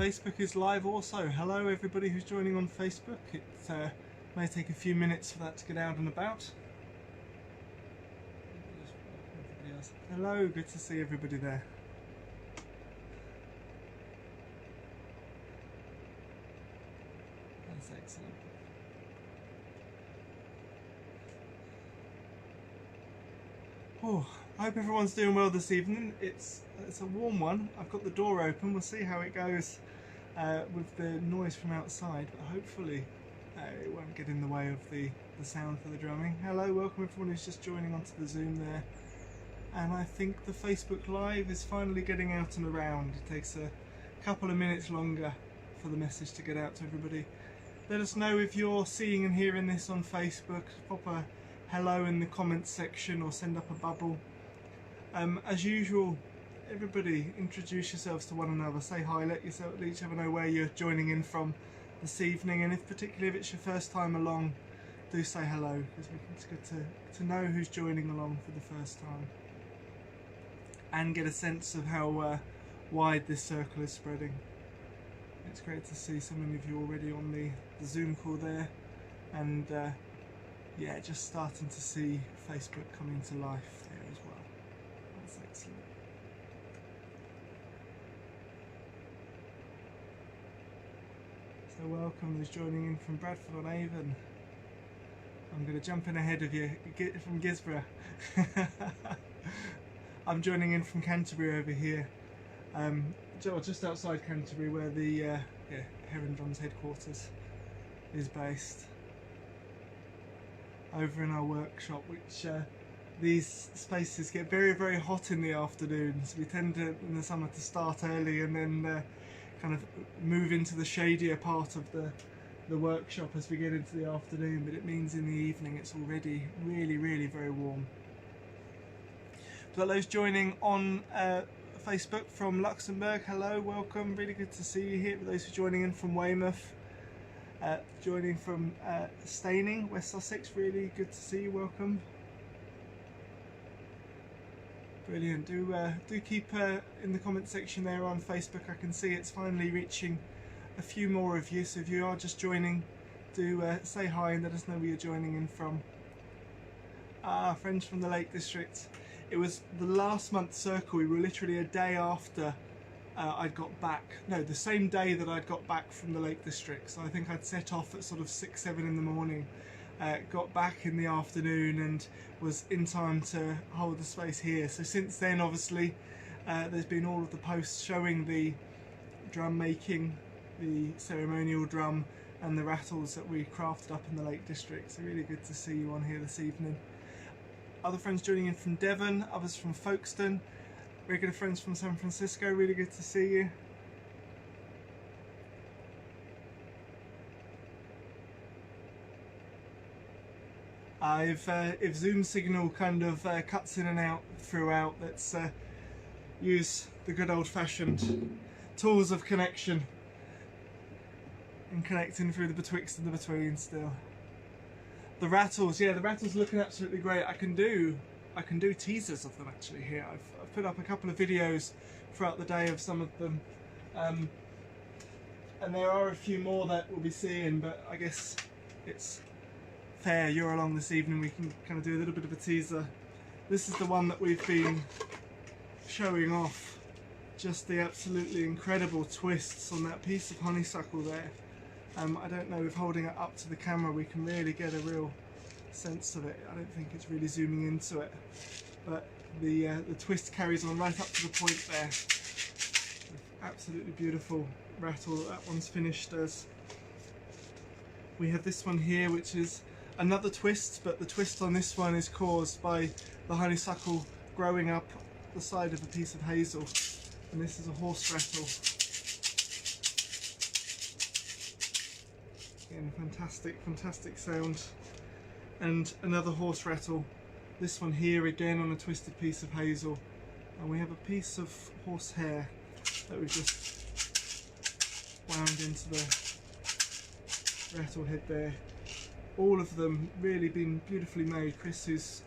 Facebook is live also. Hello everybody who's joining on Facebook. It may take a few minutes for that to get out and about. Hello, good to see everybody there. That's excellent. Oh, I hope everyone's doing well this evening. It's a warm one. I've got the door open. We'll see how it goes with the noise from outside, but hopefully it won't get in the way of the sound for the drumming. Hello, welcome everyone who's just joining onto the Zoom there. And I think the Facebook Live is finally getting out and around. It takes a couple of minutes longer for the message to get out to everybody. Let us know if you're seeing and hearing this on Facebook. Pop a hello in the comments section or send up a bubble. As usual, everybody introduce yourselves to one another. Say hi, let each other know where you're joining in from this evening, and particularly if it's your first time along, do say hello, because it's good to know who's joining along for the first time and get a sense of how wide this circle is spreading. It's great to see so many of you already on the Zoom call there, and yeah, just starting to see Facebook coming to life there as well. That's excellent. So welcome those joining in from Bradford on Avon. I'm going to jump in ahead of you from Gisborough. I'm joining in from Canterbury over here, just outside Canterbury, where the Heron Drums headquarters is based. Over in our workshop, which these spaces get very, very hot in the afternoons. We tend to, in the summer, to start early and then kind of move into the shadier part of the workshop as we get into the afternoon, but it means in the evening it's already really, really very warm. So those joining on Facebook from Luxembourg, hello, welcome, really good to see you here. For those who are joining in from Weymouth, joining from Staining, West Sussex, really good to see you, welcome. Brilliant. Do keep in the comment section there on Facebook. I can see it's finally reaching a few more of you, so if you are just joining, do say hi and let us know where you're joining in from. Friends from the Lake District. It was the last month circle. We were literally a day after I'd got back. No, the same day that I'd got back from the Lake District. So I think I'd set off at sort of 6, 7 in the morning. Got back in the afternoon and was in time to hold the space here. So since then, obviously, there's been all of the posts showing the drum making, the ceremonial drum and the rattles that we crafted up in the Lake District. So really good to see you on here this evening. Other friends joining in from Devon, others from Folkestone, regular friends from San Francisco, really good to see you. If Zoom signal kind of cuts in and out throughout, let's use the good old-fashioned tools of connection and connecting through the betwixt and the between still. The rattles, yeah, the rattles looking absolutely great. I can do teasers of them actually here. I've put up a couple of videos throughout the day of some of them, and there are a few more that we'll be seeing, but I guess it's fair, you're along this evening, we can kind of do a little bit of a teaser. This is the one that we've been showing off, just the absolutely incredible twists on that piece of honeysuckle there. I don't know if holding it up to the camera we can really get a real sense of it. I don't think it's really zooming into it, but the twist carries on right up to the point there. Absolutely beautiful rattle. That one's finished as. We have this one here, which is another twist, but the twist on this one is caused by the honeysuckle growing up the side of a piece of hazel, and this is a horse rattle. Again, fantastic sound. And another horse rattle. This one here again on a twisted piece of hazel, and we have a piece of horse hair that we've just wound into the rattle head there. All of them really been beautifully made. Chris, who's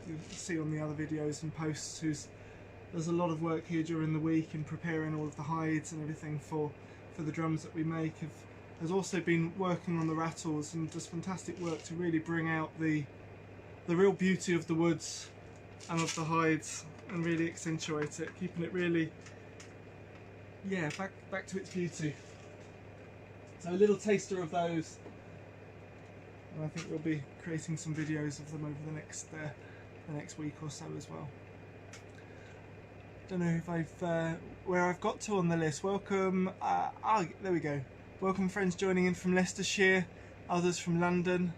you'll see on the other videos and posts, there's a lot of work here during the week in preparing all of the hides and everything for for the drums that we make has also been working on the rattles and does fantastic work to really bring out the real beauty of the woods and of the hides and really accentuate it, keeping it really, yeah, back to its beauty. So a little taster of those, and I think we'll be creating some videos of them over the next week or so as well. Don't know if where I've got to on the list. Welcome, there we go. Welcome friends joining in from Leicestershire, others from London,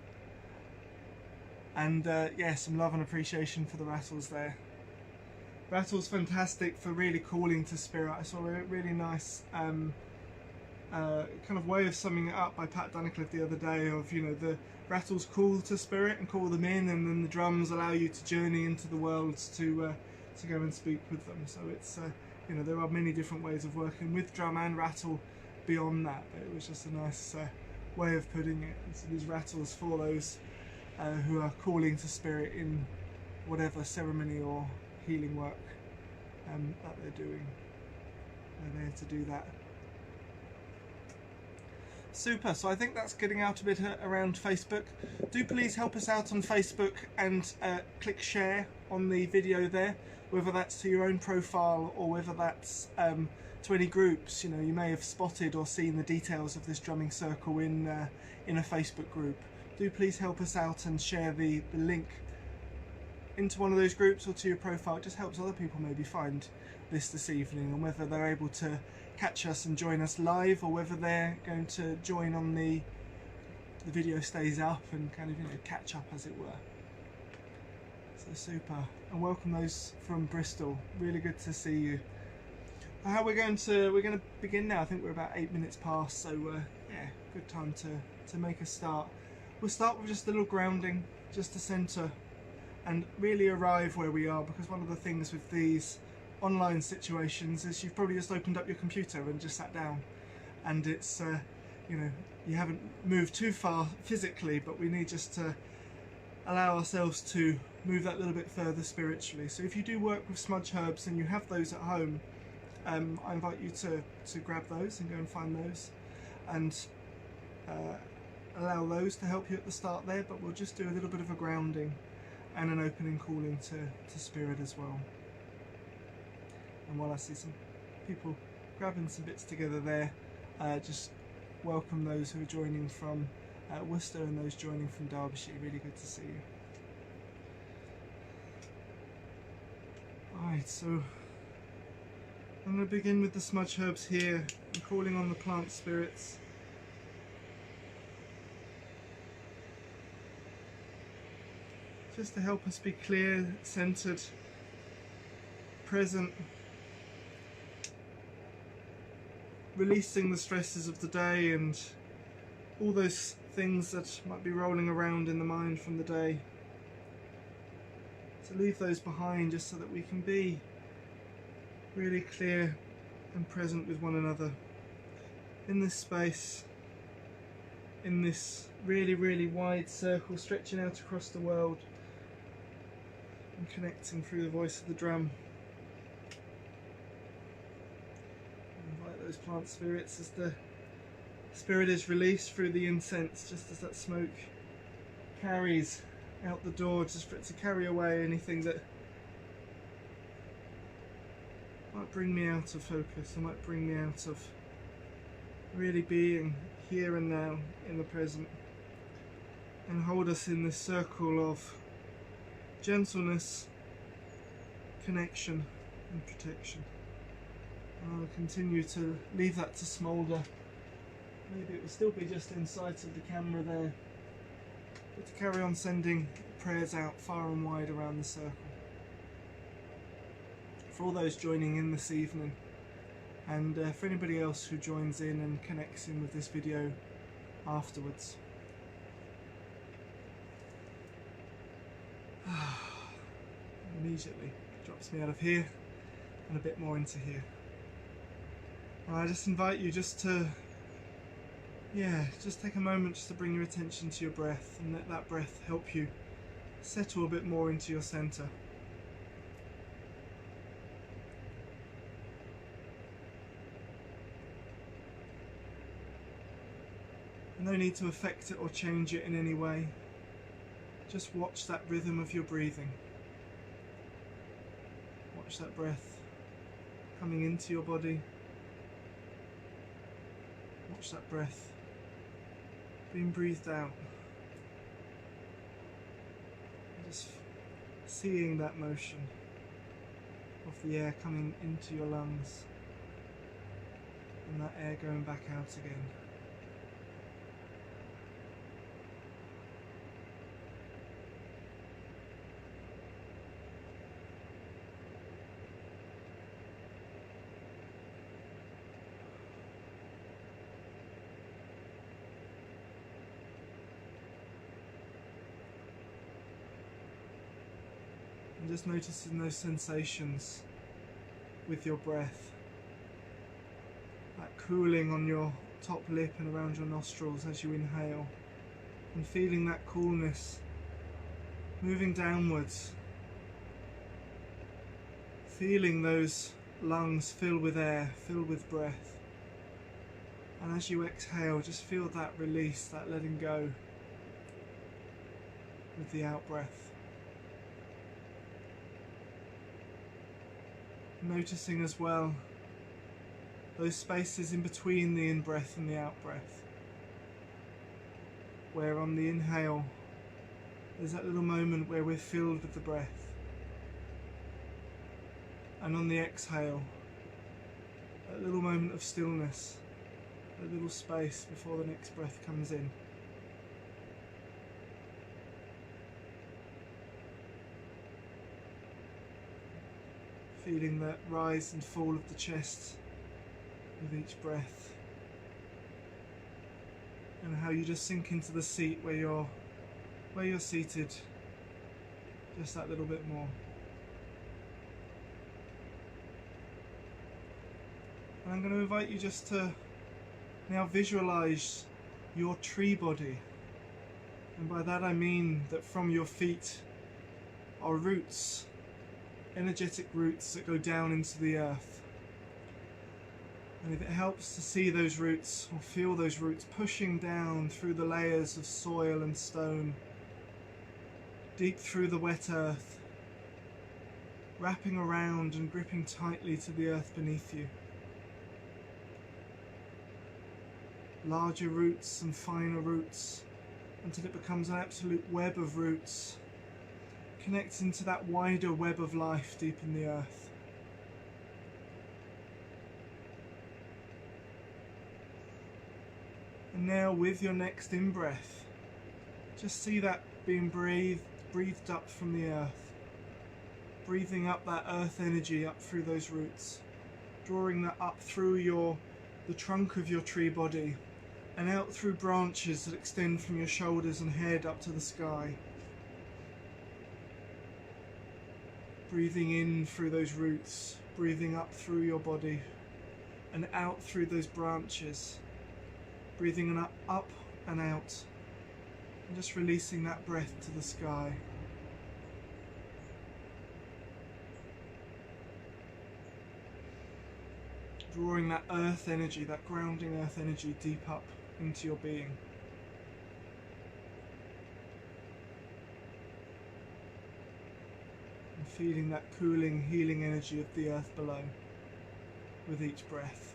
and yeah, some love and appreciation for the rattles there. Rattle's fantastic for really calling to spirit. I saw a really nice kind of way of summing it up by Pat Dunicliffe the other day of, you know, the rattles call to spirit and call them in, and then the drums allow you to journey into the worlds to go and speak with them. So it's you know, there are many different ways of working with drum and rattle beyond that, but it was just a nice way of putting it. And so these rattles for those who are calling to spirit in whatever ceremony or healing work that they're doing. They're there to do that. Super, so I think that's getting out a bit around Facebook. Do please help us out on Facebook and click share on the video there, whether that's to your own profile or whether that's to any groups. You know, you may have spotted or seen the details of this drumming circle in a Facebook group. Do please help us out and share the link into one of those groups or to your profile. It just helps other people maybe find this evening, and whether they're able to catch us and join us live, or whether they're going to join on the video stays up and kind of, you know, catch up as it were. So super, and welcome those from Bristol. Really good to see you. We're going to begin now. I think we're about 8 minutes past, so yeah, good time to make a start. We'll start with just a little grounding, just to centre and really arrive where we are, because one of the things with these online situations is you've probably just opened up your computer and just sat down, and it's you know, you haven't moved too far physically, but we need just to allow ourselves to move that little bit further spiritually. So if you do work with smudge herbs and you have those at home, I invite you to grab those and go and find those and allow those to help you at the start there, but we'll just do a little bit of a grounding and an opening calling to spirit as well. And while I see some people grabbing some bits together there, just welcome those who are joining from Worcester and those joining from Derbyshire. Really good to see you. Alright, so I'm going to begin with the smudge herbs here and calling on the plant spirits. Just to help us be clear, centered, present, releasing the stresses of the day and all those things that might be rolling around in the mind from the day. To leave those behind, just so that we can be really clear and present with one another in this space, in this really, really wide circle stretching out across the world and connecting through the voice of the drum. Invite those plant spirits as the spirit is released through the incense, just as that smoke carries out the door, just for it to carry away anything that might bring me out of focus, or might bring me out of really being here and now in the present, and hold us in this circle of gentleness, connection and protection. And I'll continue to leave that to smoulder. Maybe it will still be just in sight of the camera there, but to carry on sending prayers out far and wide around the circle. For all those joining in this evening, and for anybody else who joins in and connects in with this video afterwards. Immediately drops me out of here and a bit more into here. And I just invite you just to, just take a moment just to bring your attention to your breath, and let that breath help you settle a bit more into your center. No need to affect it or change it in any way. Just watch that rhythm of your breathing. Watch that breath coming into your body. Watch that breath being breathed out. Just seeing that motion of the air coming into your lungs and that air going back out again. And just noticing those sensations with your breath. That cooling on your top lip and around your nostrils as you inhale. And feeling that coolness moving downwards. Feeling those lungs fill with air, fill with breath. And as you exhale, just feel that release, that letting go with the out breath. Noticing as well those spaces in between the in-breath and the out-breath, where on the inhale there's that little moment where we're filled with the breath, and on the exhale that little moment of stillness, that little space before the next breath comes in. Feeling that rise and fall of the chest with each breath, and how you just sink into the seat where you're seated, just that little bit more. And I'm going to invite you just to now visualize your tree body, and by that I mean that from your feet are roots, energetic roots that go down into the earth. And if it helps to see those roots or feel those roots pushing down through the layers of soil and stone, deep through the wet earth, wrapping around and gripping tightly to the earth beneath you. Larger roots and finer roots until it becomes an absolute web of roots, connects into that wider web of life deep in the earth. And now with your next in-breath, just see that being breathed up from the earth, breathing up that earth energy up through those roots, drawing that up through the trunk of your tree body and out through branches that extend from your shoulders and head up to the sky. Breathing in through those roots, breathing up through your body and out through those branches, breathing up and out, and just releasing that breath to the sky. Drawing that earth energy, that grounding earth energy deep up into your being. Feeling that cooling, healing energy of the earth below with each breath.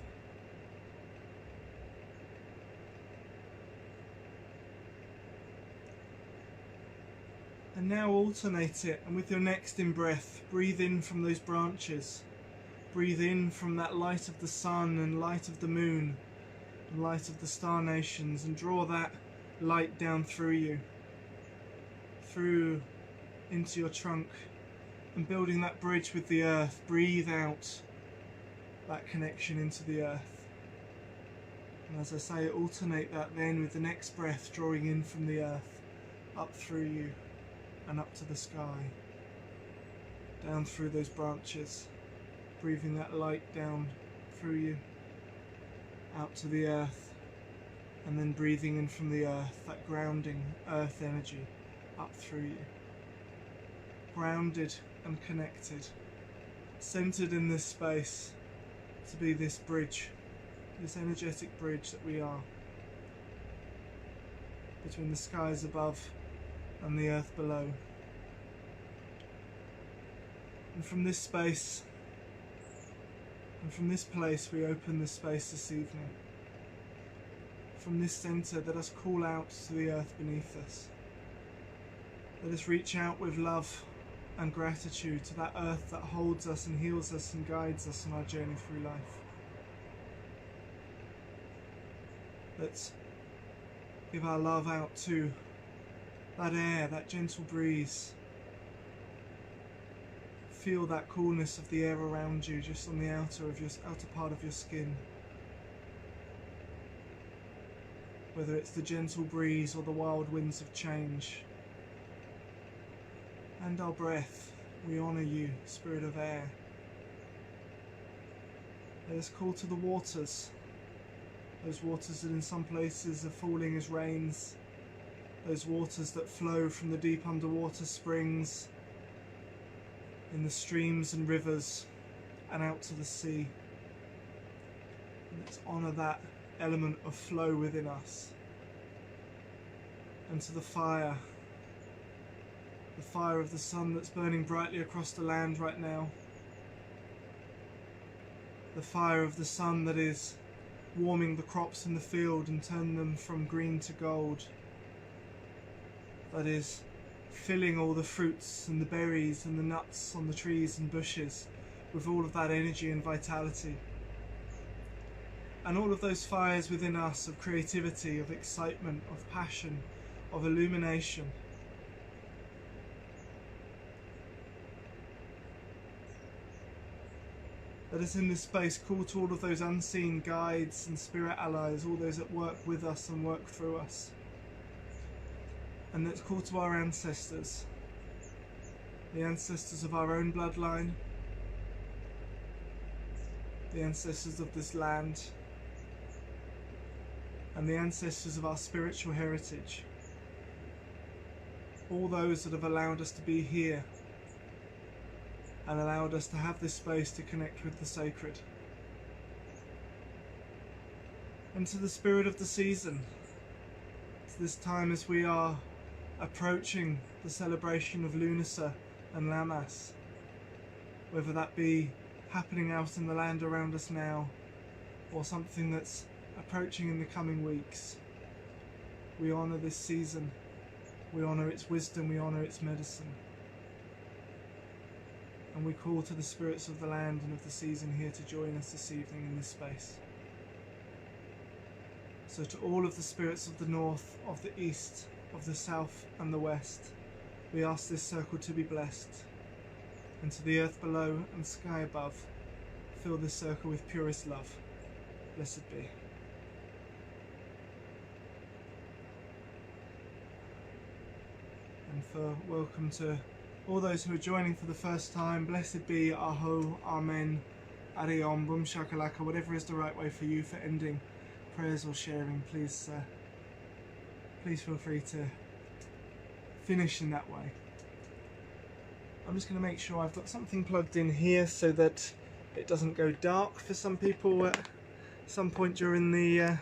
And now alternate it, and with your next in-breath, breathe in from those branches. Breathe in from that light of the sun and light of the moon and light of the star nations, and draw that light down through you, through into your trunk, and building that bridge with the earth. Breathe out that connection into the earth. And as I say, alternate that then with the next breath, drawing in from the earth, up through you and up to the sky, down through those branches, breathing that light down through you, out to the earth, and then breathing in from the earth, that grounding earth energy up through you. Grounded and connected, centered in this space to be this bridge, this energetic bridge that we are. between the skies above and the earth below. And from this space, and from this place, we open this space this evening. From this centre, let us call out to the earth beneath us. Let us reach out with love and gratitude to that earth that holds us and heals us and guides us on our journey through life. Let's give our love out to that air, that gentle breeze. Feel that coolness of the air around you, just on the outer part of your skin. Whether it's the gentle breeze or the wild winds of change. And our breath, we honour you, Spirit of Air. Let us call to the waters, those waters that in some places are falling as rains, those waters that flow from the deep underwater springs, in the streams and rivers and out to the sea. Let's honour that element of flow within us. And to the fire of the sun that's burning brightly across the land right now. The fire of the sun that is warming the crops in the field and turning them from green to gold. That is filling all the fruits and the berries and the nuts on the trees and bushes with all of that energy and vitality. And all of those fires within us of creativity, of excitement, of passion, of illumination. Let us in this space call to all of those unseen guides and spirit allies, all those that work with us and work through us. And let's call to our ancestors, the ancestors of our own bloodline, the ancestors of this land, and the ancestors of our spiritual heritage. All those that have allowed us to be here and allowed us to have this space to connect with the sacred. And to the spirit of the season, to this time as we are approaching the celebration of Lunasa and Lammas, whether that be happening out in the land around us now or something that's approaching in the coming weeks. We honour this season, we honour its wisdom, we honour its medicine, and we call to the spirits of the land and of the season here to join us this evening in this space. So to all of the spirits of the north, of the east, of the south and the west, we ask this circle to be blessed, and to the earth below and sky above, fill this circle with purest love. Blessed be. And for welcome to all those who are joining for the first time, blessed be, Aho, Amen, Ariom, Bum Shakalaka, whatever is the right way for you for ending prayers or sharing, please feel free to finish in that way. I'm just going to make sure I've got something plugged in here so that it doesn't go dark for some people at some point during the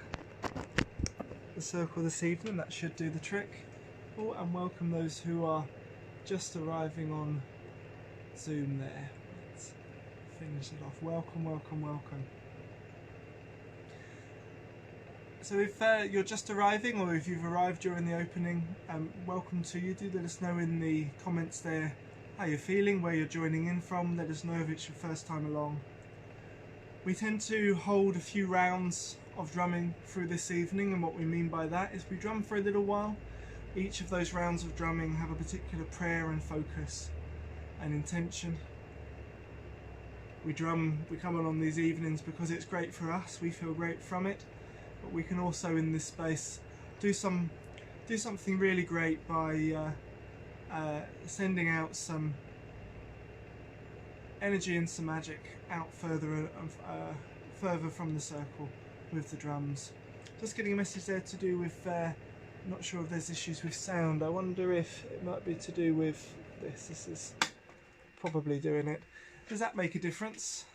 circle this evening. That should do the trick. Oh, and welcome those who are just arriving on Zoom there. Let's finish it off. Welcome, welcome, welcome. So if you're just arriving, or if you've arrived during the opening, welcome to you. Do let us know in the comments there how you're feeling, where you're joining in from. Let us know if it's your first time along. We tend to hold a few rounds of drumming through this evening, and what we mean by that is we drum for a little while. Each of those rounds of drumming have a particular prayer and focus and intention. We come on these evenings because it's great for us, we feel great from it, but we can also in this space do something really great by sending out some energy and some magic out further from the circle with the drums. Just getting a message there to do with not sure if there's issues with sound. I wonder if it might be to do with this. This is probably doing it. Does that make a difference?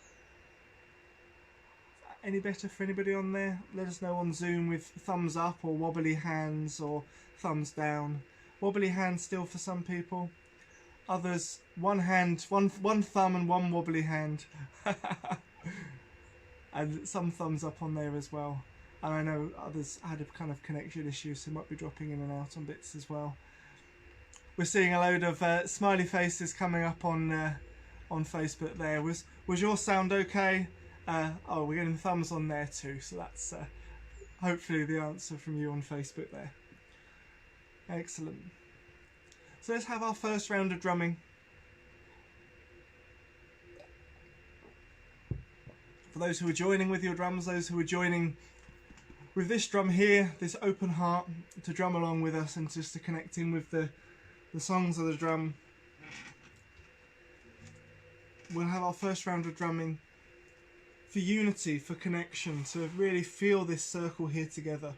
any better for anybody on there? Let us know on Zoom with thumbs up or wobbly hands or thumbs down. Wobbly hands still for some people. Others, one hand, one thumb and one wobbly hand. And some thumbs up on there as well. And I know others had a kind of connection issue, so might be dropping in and out on bits as well. We're seeing a load of smiley faces coming up on Facebook there. Was your sound okay? Oh, we're getting thumbs on there too, so that's hopefully the answer from you on Facebook there. Excellent. So let's have our first round of drumming. For those who are joining with your drums, those who are joining with this drum here, this open heart to drum along with us and just to connect in with the songs of the drum. We'll have our first round of drumming for unity, for connection, to really feel this circle here together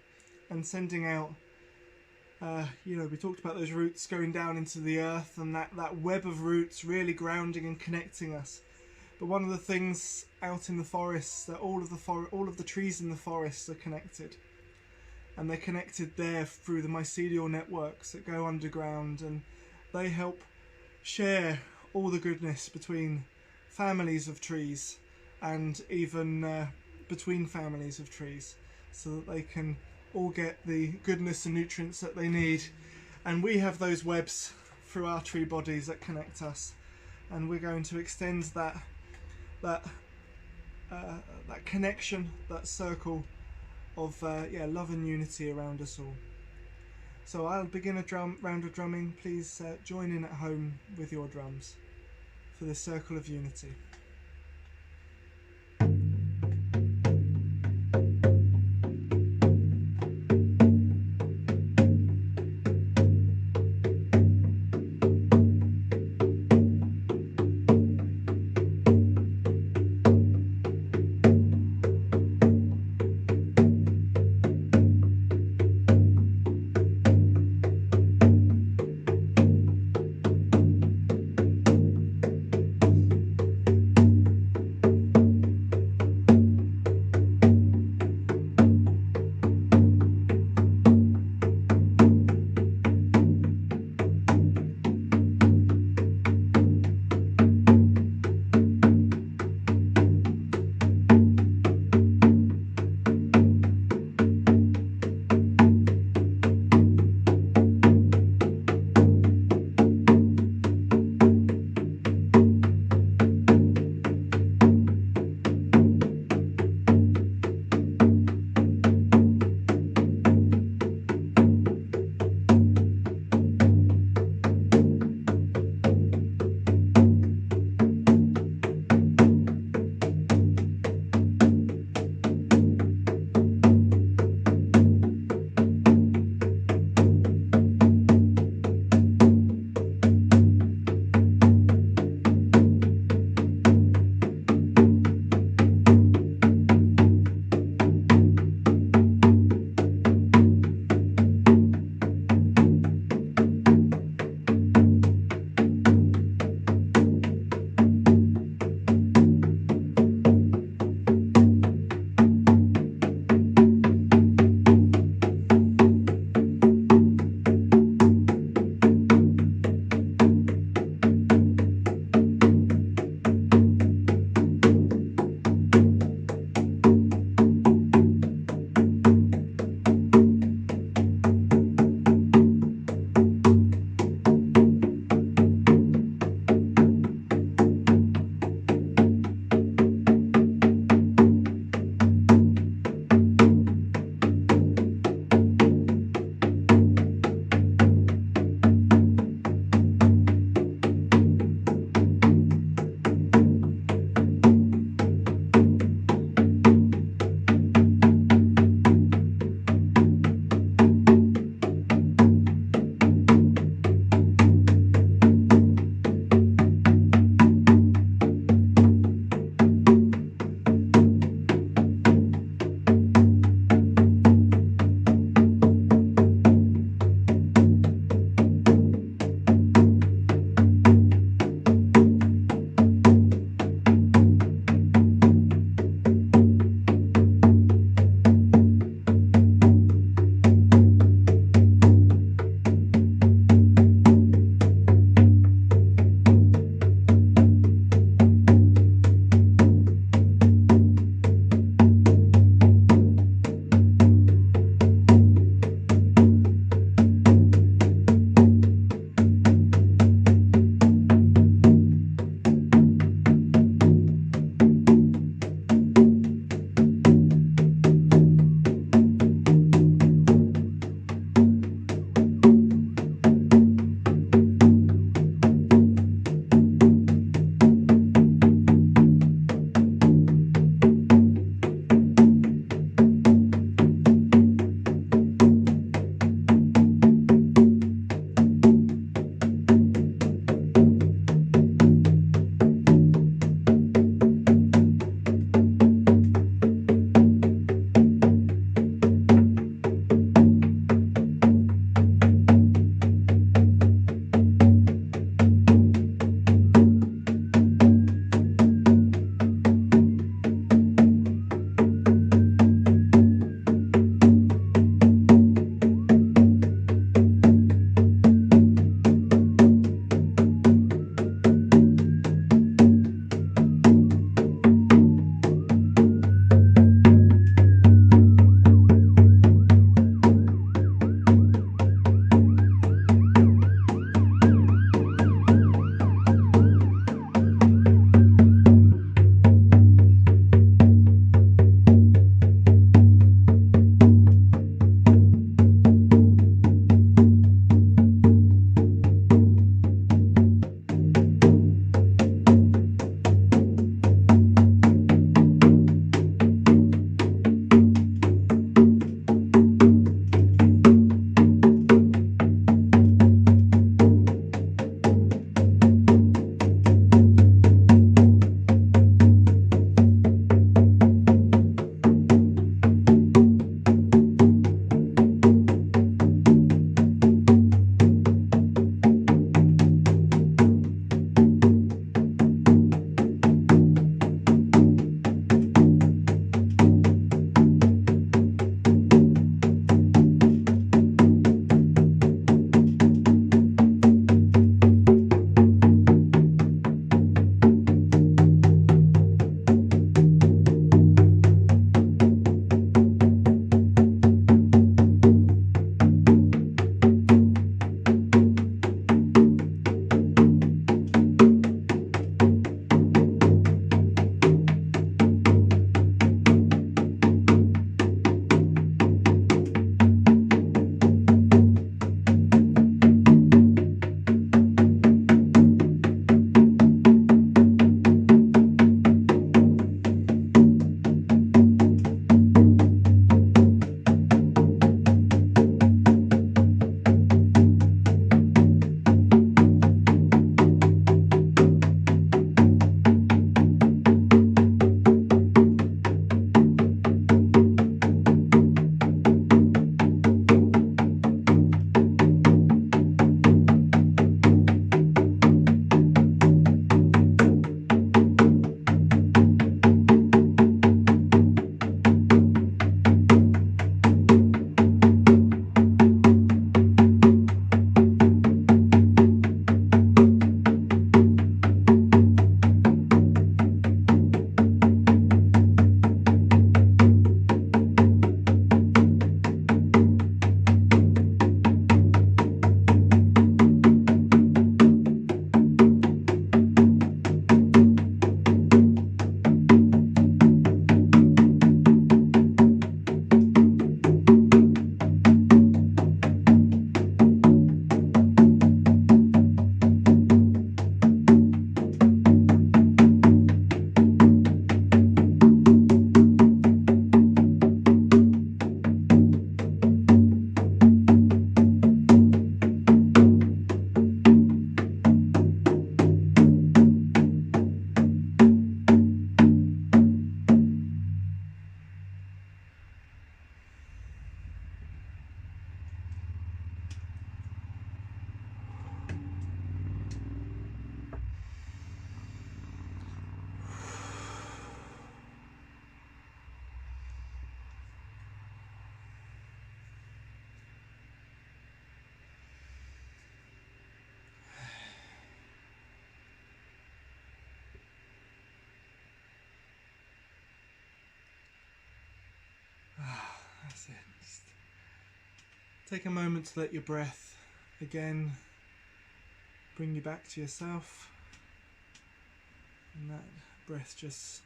and sending out, you know, we talked about those roots going down into the earth and that web of roots really grounding and connecting us. But one of the things out in the forests, that all of the trees in the forest are connected, and they're connected there through the mycelial networks that go underground, and they help share all the goodness between families of trees and even between families of trees, so that they can all get the goodness and nutrients that they need. And we have those webs through our tree bodies that connect us, and we're going to extend that connection, that circle of love and unity around us all. So I'll begin a round of drumming. Please join in at home with your drums for this circle of unity. That's it. Just take a moment to let your breath again bring you back to yourself, and that breath just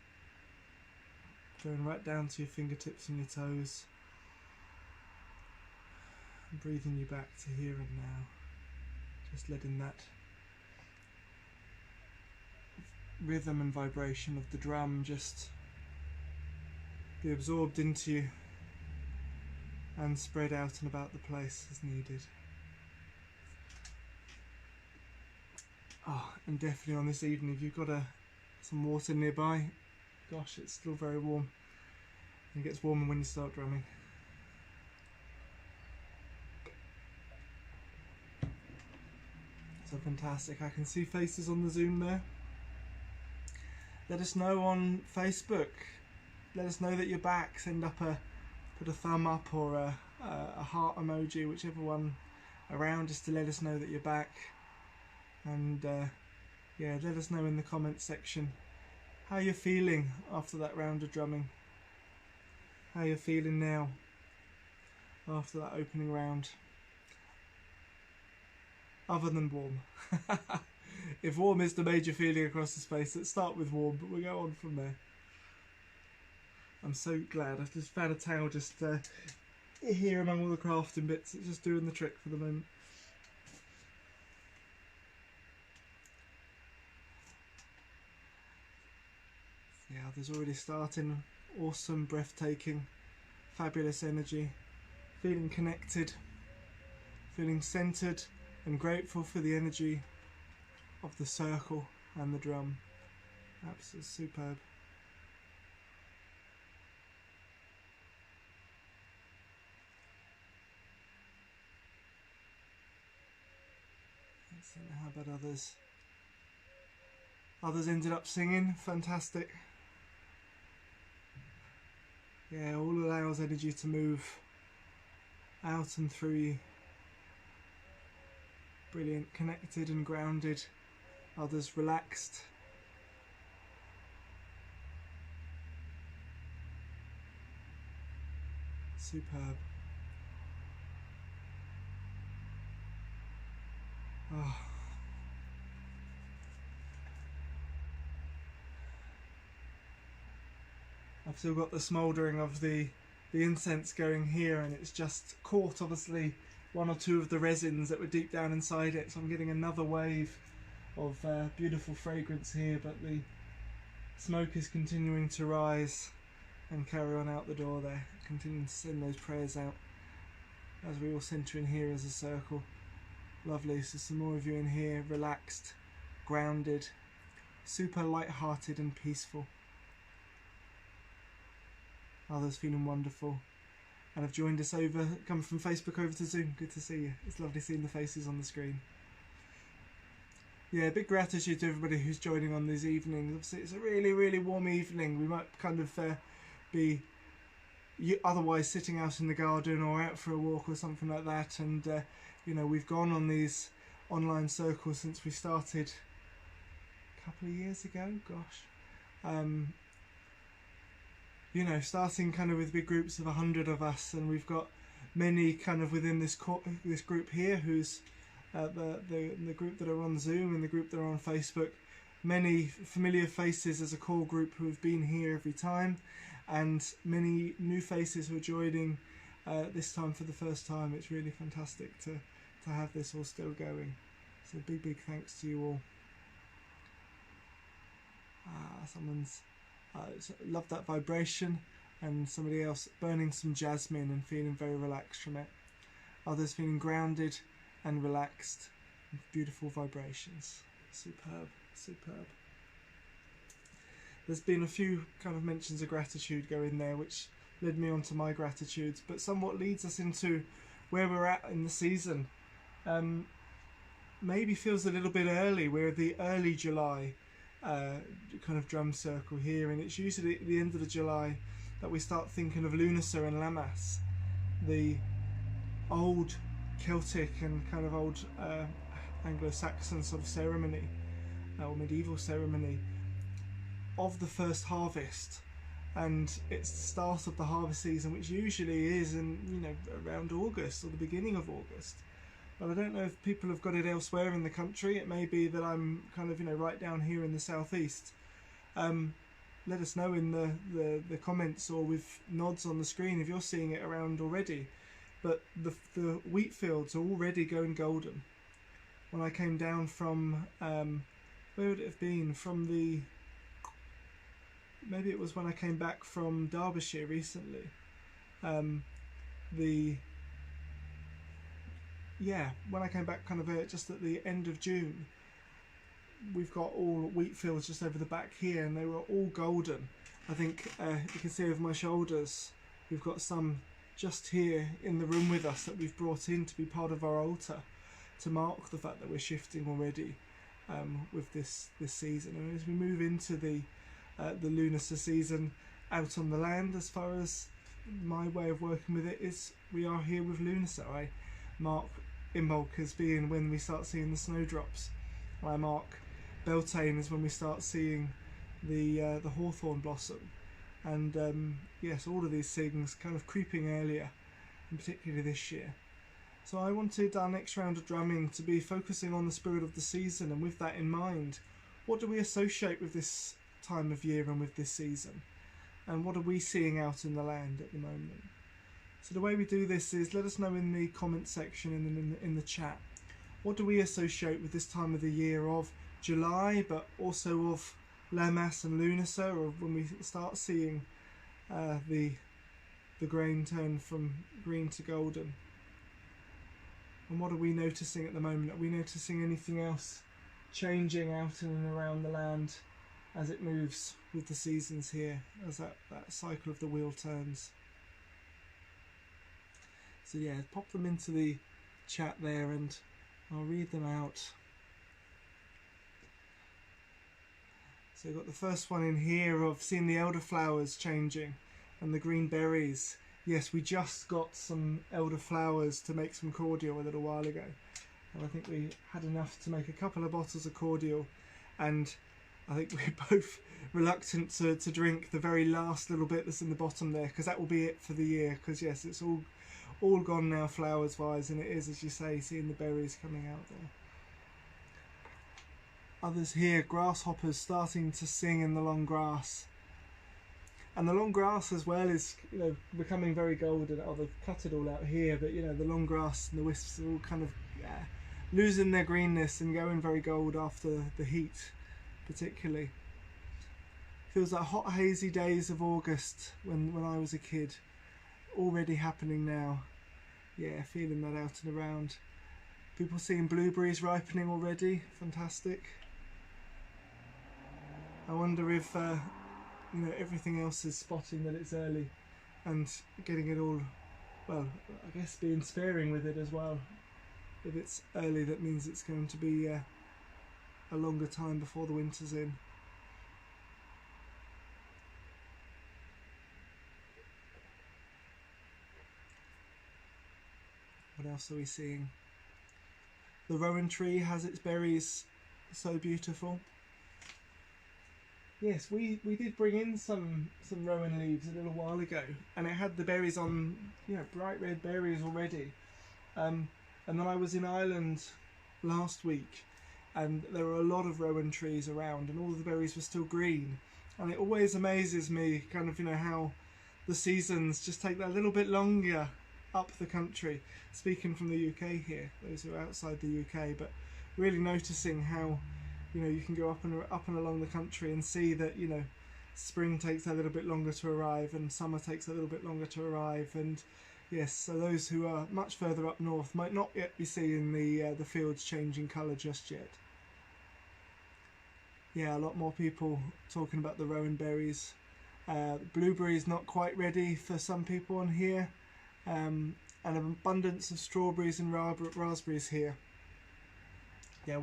going right down to your fingertips and your toes, and breathing you back to here and now. Just letting that rhythm and vibration of the drum just be absorbed into you and spread out and about the place as needed. Oh, and definitely on this evening, if you've got some water nearby, gosh, it's still very warm. And it gets warmer when you start drumming. So fantastic. I can see faces on the Zoom there. Let us know on Facebook. Let us know that you're back. Send up put a thumb up or a heart emoji, whichever one around, just to let us know that you're back. And yeah, let us know in the comments section how you're feeling after that round of drumming. How you're feeling now after that opening round. Other than warm. If warm is the major feeling across the space, let's start with warm, but we'll go on from there. I'm so glad. I've just found a towel just here among all the crafting bits. It's just doing the trick for the moment. Yeah, there's already starting. Awesome, breathtaking, fabulous energy. Feeling connected, feeling centered and grateful for the energy of the circle and the drum. Absolutely superb. Excellent. How about others? Others ended up singing. Fantastic. Yeah, all allows energy to move out and through you. Brilliant. Connected and grounded. Others relaxed. Superb. Oh. I've still got the smouldering of the incense going here, and it's just caught obviously one or two of the resins that were deep down inside it, so I'm getting another wave of beautiful fragrance here, but the smoke is continuing to rise and carry on out the door there, continuing to send those prayers out as we all centre in here as a circle. Lovely. So some more of you in here, relaxed, grounded, super light-hearted and peaceful. Others feeling wonderful and have joined us come from Facebook over to Zoom. Good to see you. It's lovely seeing the faces on the screen. Yeah, big gratitude to everybody who's joining on these evenings. Obviously it's a really, really warm evening. We might kind of be otherwise sitting out in the garden or out for a walk or something like that, and you know, we've gone on these online circles since we started a couple of years ago. Gosh, you know, starting kind of with big groups of 100 of us, and we've got many kind of within this group here who's the group that are on Zoom and the group that are on Facebook. Many familiar faces as a core group who have been here every time, and many new faces who are joining this time for the first time. It's really fantastic to have this all still going. So big thanks to you all. Someone's loved that vibration, and somebody else burning some jasmine and feeling very relaxed from it. Others feeling grounded and relaxed with beautiful vibrations. Superb, superb. There's been a few kind of mentions of gratitude go in there, which led me on to my gratitudes, but somewhat leads us into where we're at in the season. Maybe feels a little bit early. We're the early July kind of drum circle here, and it's usually at the end of the July that we start thinking of Lunasa and Lammas, the old Celtic and kind of old Anglo-Saxon sort of ceremony or medieval ceremony of the first harvest, and it's the start of the harvest season, which usually is in around August or the beginning of August. But I don't know if people have got it elsewhere in the country. It may be that I'm kind of right down here in the southeast. Let us know in the comments or with nods on the screen if you're seeing it around already. But the wheat fields are already going golden. When I came down from where would it have been? Maybe it was when I came back from Derbyshire recently. When I came back kind of just at the end of June, we've got all wheat fields just over the back here, and they were all golden. I think you can see over my shoulders, we've got some just here in the room with us that we've brought in to be part of our altar, to mark the fact that we're shifting already with this season. And as we move into the lunar season out on the land, as far as my way of working with it is, we are here with Lunacy. I mark Imbolc as being when we start seeing the snowdrops. I mark Beltane as when we start seeing the hawthorn blossom. And yes, all of these things kind of creeping earlier, and particularly this year. So I wanted our next round of drumming to be focusing on the spirit of the season, and with that in mind, what do we associate with this time of year and with this season? And what are we seeing out in the land at the moment? So the way we do this is, let us know in the comment section and in the chat, what do we associate with this time of the year of July, but also of Lammas and Lunacy, or when we start seeing the grain turn from green to golden? And what are we noticing at the moment? Are we noticing anything else changing out in and around the land as it moves with the seasons here, as that cycle of the wheel turns? So yeah, pop them into the chat there and I'll read them out. So we've got the first one in here of seeing the elderflowers changing and the green berries. Yes, we just got some elderflowers to make some cordial a little while ago. And I think we had enough to make a couple of bottles of cordial, and I think we're both reluctant to drink the very last little bit that's in the bottom there, because that will be it for the year. Because yes, it's all gone now flowers wise, and it is, as you say, seeing the berries coming out there. Others here, grasshoppers starting to sing in the long grass. And the long grass as well is, becoming very golden. Oh, they've cut it all out here, but the long grass and the wisps are all kind of losing their greenness and going very gold after the heat, particularly. Feels like hot, hazy days of August when I was a kid. Already happening now. Yeah, feeling that out and around. People seeing blueberries ripening already. Fantastic. I wonder if everything else is spotting that it's early and getting it all, well, I guess being sparing with it as well. If it's early, that means it's going to be a longer time before the winter's in. What else are we seeing? The rowan tree has its berries, so beautiful. Yes, we did bring in some rowan leaves a little while ago, and it had the berries on, bright red berries already. And then I was in Ireland last week, and there were a lot of rowan trees around, and all of the berries were still green. And it always amazes me, kind of, how the seasons just take that little bit longer up the country. Speaking from the UK here, those who are outside the UK, but really noticing how you can go up and along the country and see that spring takes a little bit longer to arrive and summer takes a little bit longer to arrive. And yes, so those who are much further up north might not yet be seeing the fields changing colour just yet. Yeah, a lot more people talking about the rowan berries. Blueberries not quite ready for some people on here. And an abundance of strawberries and raspberries here. Yeah,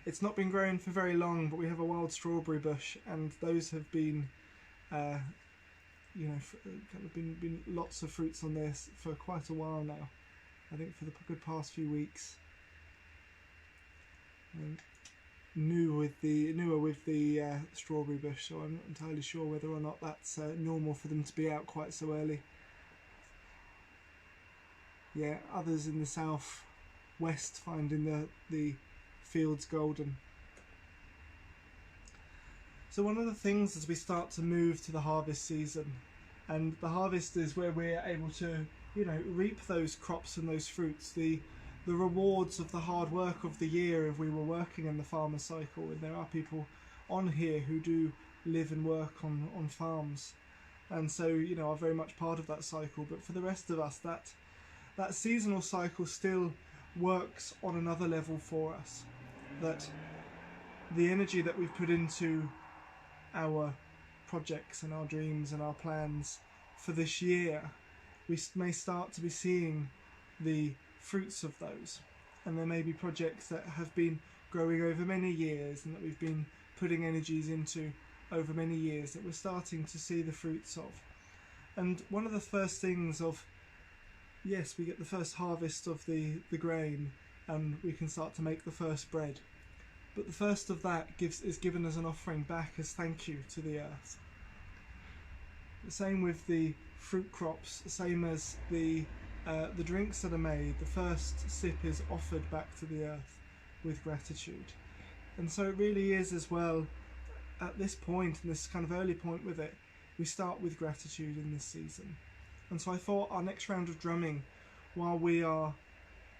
it's not been growing for very long, but we have a wild strawberry bush, and those have been, kind of been lots of fruits on this for quite a while now. I think for the good past few weeks. newer with the strawberry bush, so I'm not entirely sure whether or not that's normal for them to be out quite so early. Yeah, others in the south west finding the fields golden. So one of the things as we start to move to the harvest season, and the harvest is where we're able to, reap those crops and those fruits, the rewards of the hard work of the year if we were working in the farmer cycle. And there are people on here who do live and work on farms, and so are very much part of that cycle. But for the rest of us, that seasonal cycle still works on another level for us. That the energy that we've put into our projects and our dreams and our plans for this year, we may start to be seeing the fruits of those. And there may be projects that have been growing over many years and that we've been putting energies into over many years that we're starting to see the fruits of. And one of the first things yes, we get the first harvest of the grain and we can start to make the first bread. But the first of that is given as an offering back as thank you to the earth. The same with the fruit crops, the same as the drinks that are made. The first sip is offered back to the earth with gratitude. And so it really is as well, at this point, and this kind of early point with it, we start with gratitude in this season. And so I thought our next round of drumming, while we are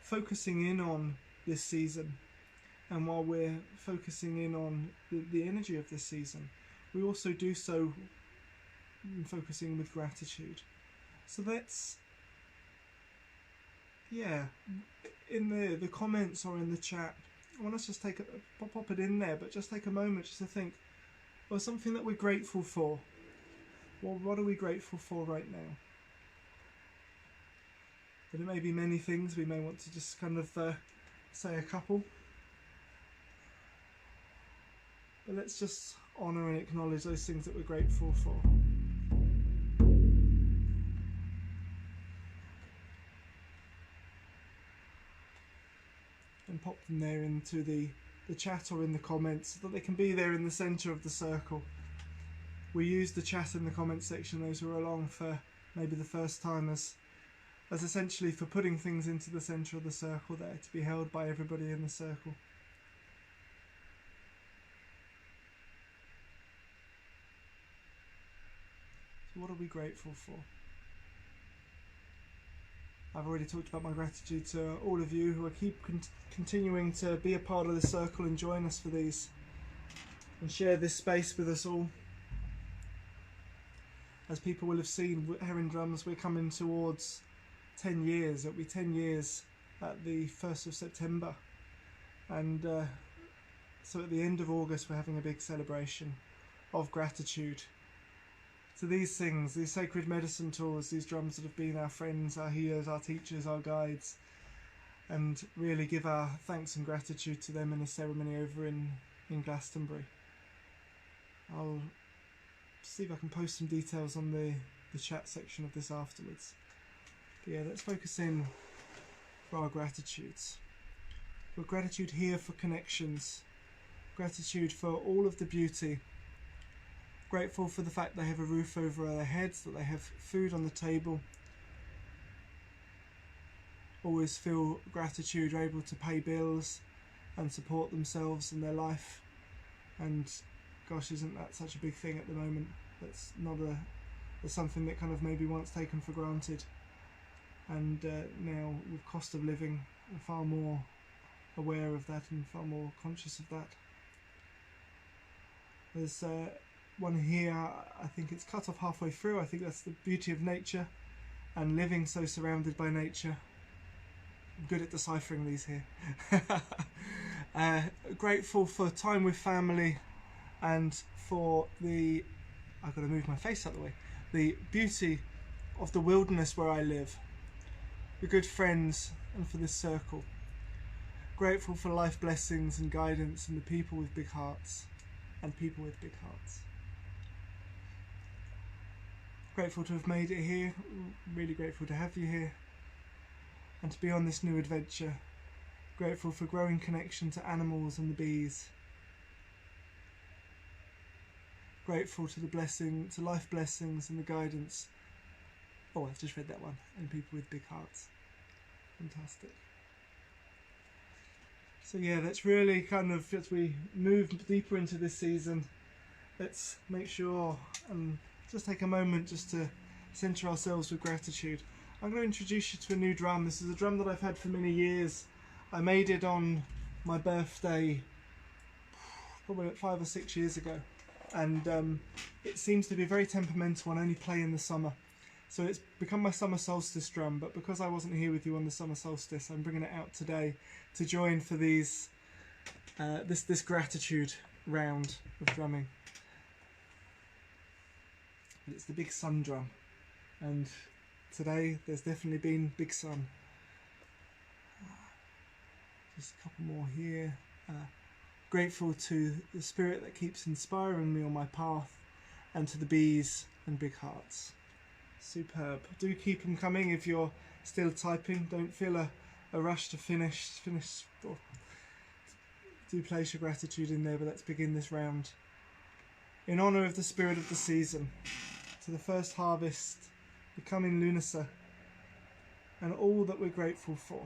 focusing in on this season, and while we're focusing in on the energy of this season, we also do so focusing with gratitude. So let's, in the comments or in the chat, I want us to just pop it in there, but just take a moment just to think, well, something that we're grateful for. Well, what are we grateful for right now? But it may be many things. We may want to just kind of say a couple. But let's just honour and acknowledge those things that we're grateful for. And pop them there into the chat or in the comments so that they can be there in the centre of the circle. We use the chat in the comments section, those who are along for maybe the first time, as essentially for putting things into the centre of the circle there, to be held by everybody in the circle. So what are we grateful for? I've already talked about my gratitude to all of you who are continuing to be a part of the circle and join us for these and share this space with us all. As people will have seen, Heron Drums, we're coming towards 10 years. It'll be 10 years at the 1st of September. And so at the end of August, we're having a big celebration of gratitude. So these things, these sacred medicine tools, these drums that have been our friends, our healers, our teachers, our guides, and really give our thanks and gratitude to them in a ceremony over in Glastonbury. I'll see if I can post some details on the chat section of this afterwards. But yeah, let's focus in for our gratitudes. For gratitude here for connections, gratitude for all of the beauty. Grateful for the fact they have a roof over their heads, that they have food on the table. Always feel gratitude, are able to pay bills and support themselves in their life. And gosh, isn't that such a big thing at the moment? That's something that kind of maybe once taken for granted. And now with cost of living, we're far more aware of that and far more conscious of that. There's one here, I think it's cut off halfway through. I think that's the beauty of nature and living so surrounded by nature. I'm good at deciphering these here. Grateful for time with family and for I've got to move my face out of the way, the beauty of the wilderness where I live, the good friends, and for this circle. Grateful for life blessings and guidance and the people with big hearts and people with big hearts. Grateful to have made it here, really grateful to have you here and to be on this new adventure. Grateful for growing connection to animals and the bees grateful to the blessing, to life blessings and the guidance. Oh, I've just read that one. And people with big hearts. Fantastic. So yeah, let's really kind of, as we move deeper into this season, let's make sure and just take a moment just to center ourselves with gratitude. I'm going to introduce you to a new drum. This is a drum that I've had for many years. I made it on my birthday probably 5 or 6 years ago, and it seems to be very temperamental and only play in the summer. So it's become my summer solstice drum, but because I wasn't here with you on the summer solstice, I'm bringing it out today to join for these this gratitude round of drumming. It's the big sun drum, and today there's definitely been big sun. Just a couple more here. Grateful to the spirit that keeps inspiring me on my path, and to the bees and big hearts. Superb. Do keep them coming if you're still typing. Don't feel a rush to finish. Or do place your gratitude in there, but let's begin this round. In honour of the spirit of the season, to the first harvest, the coming Lunasa, and all that we're grateful for.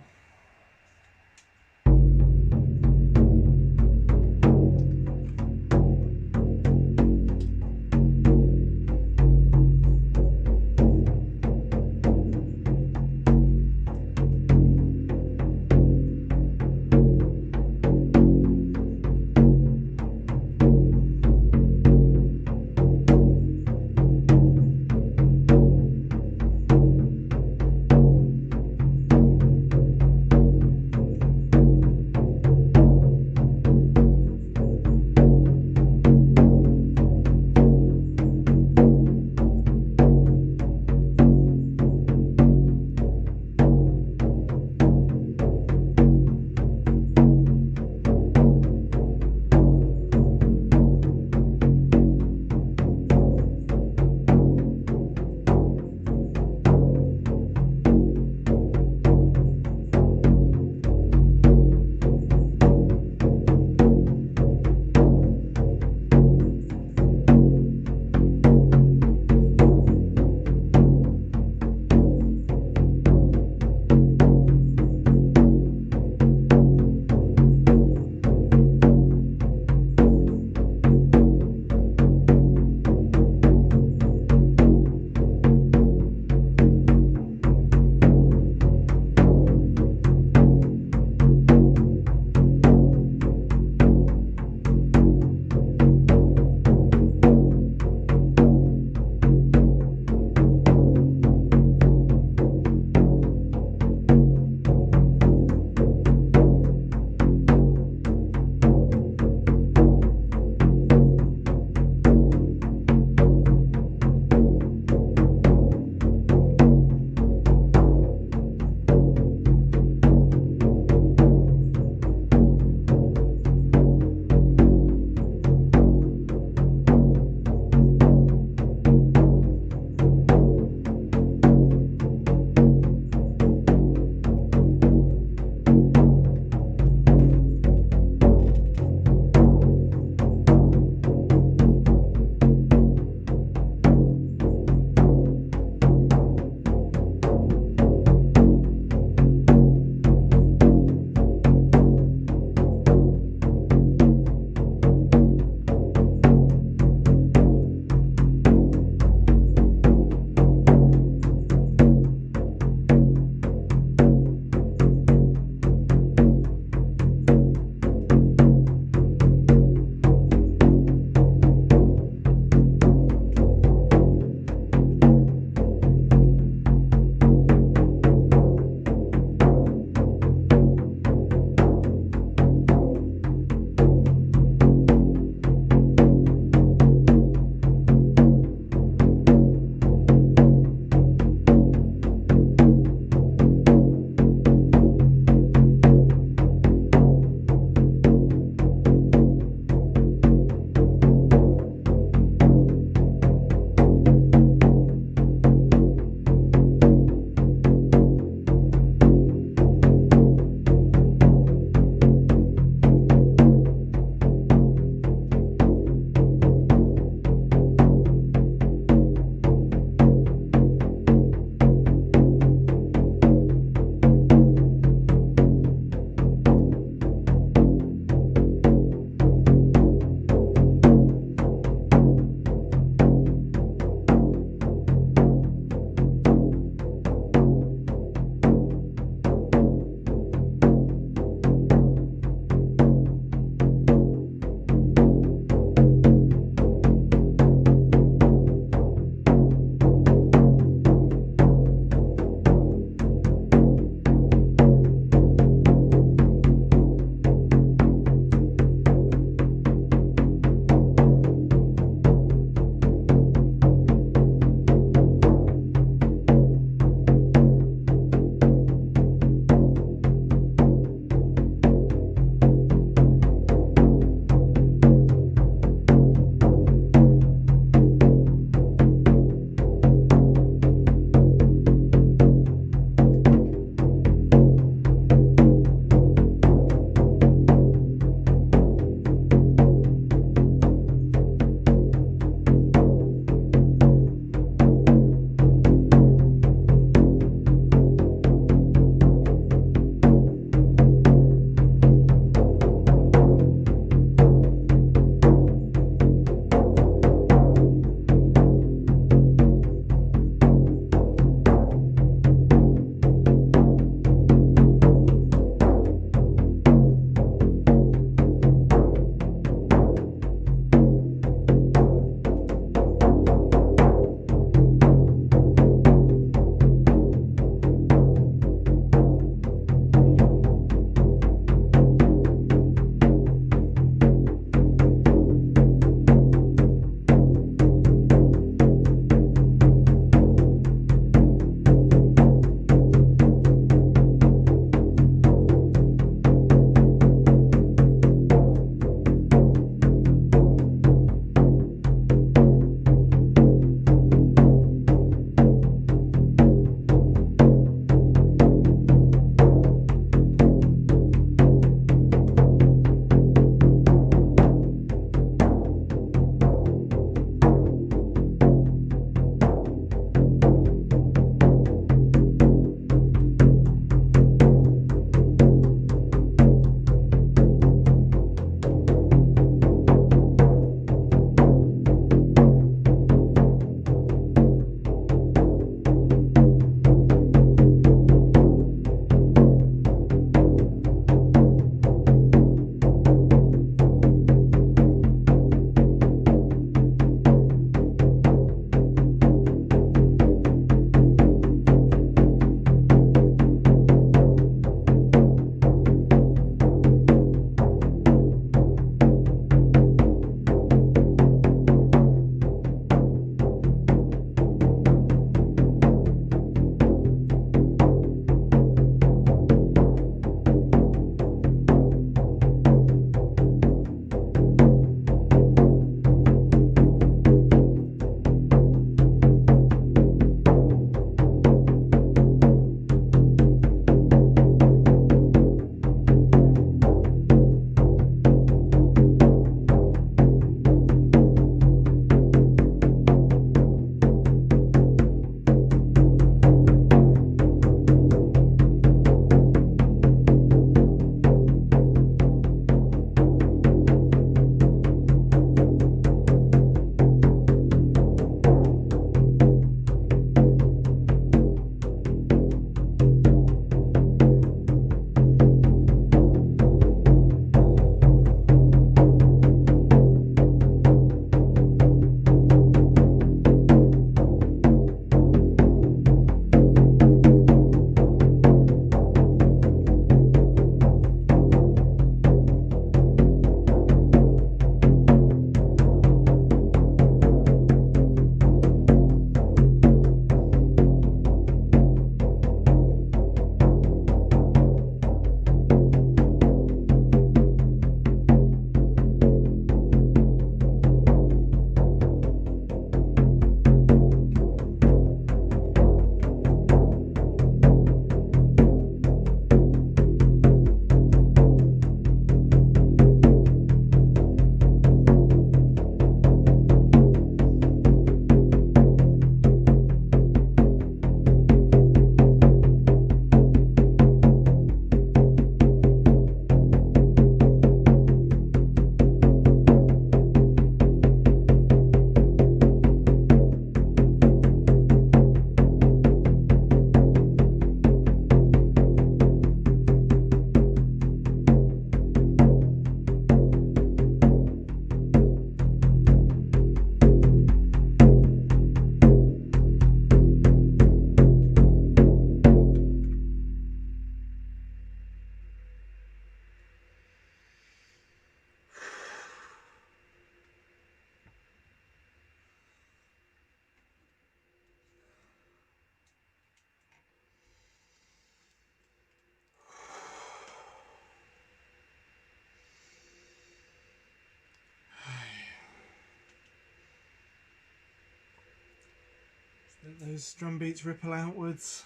Let those drum beats ripple outwards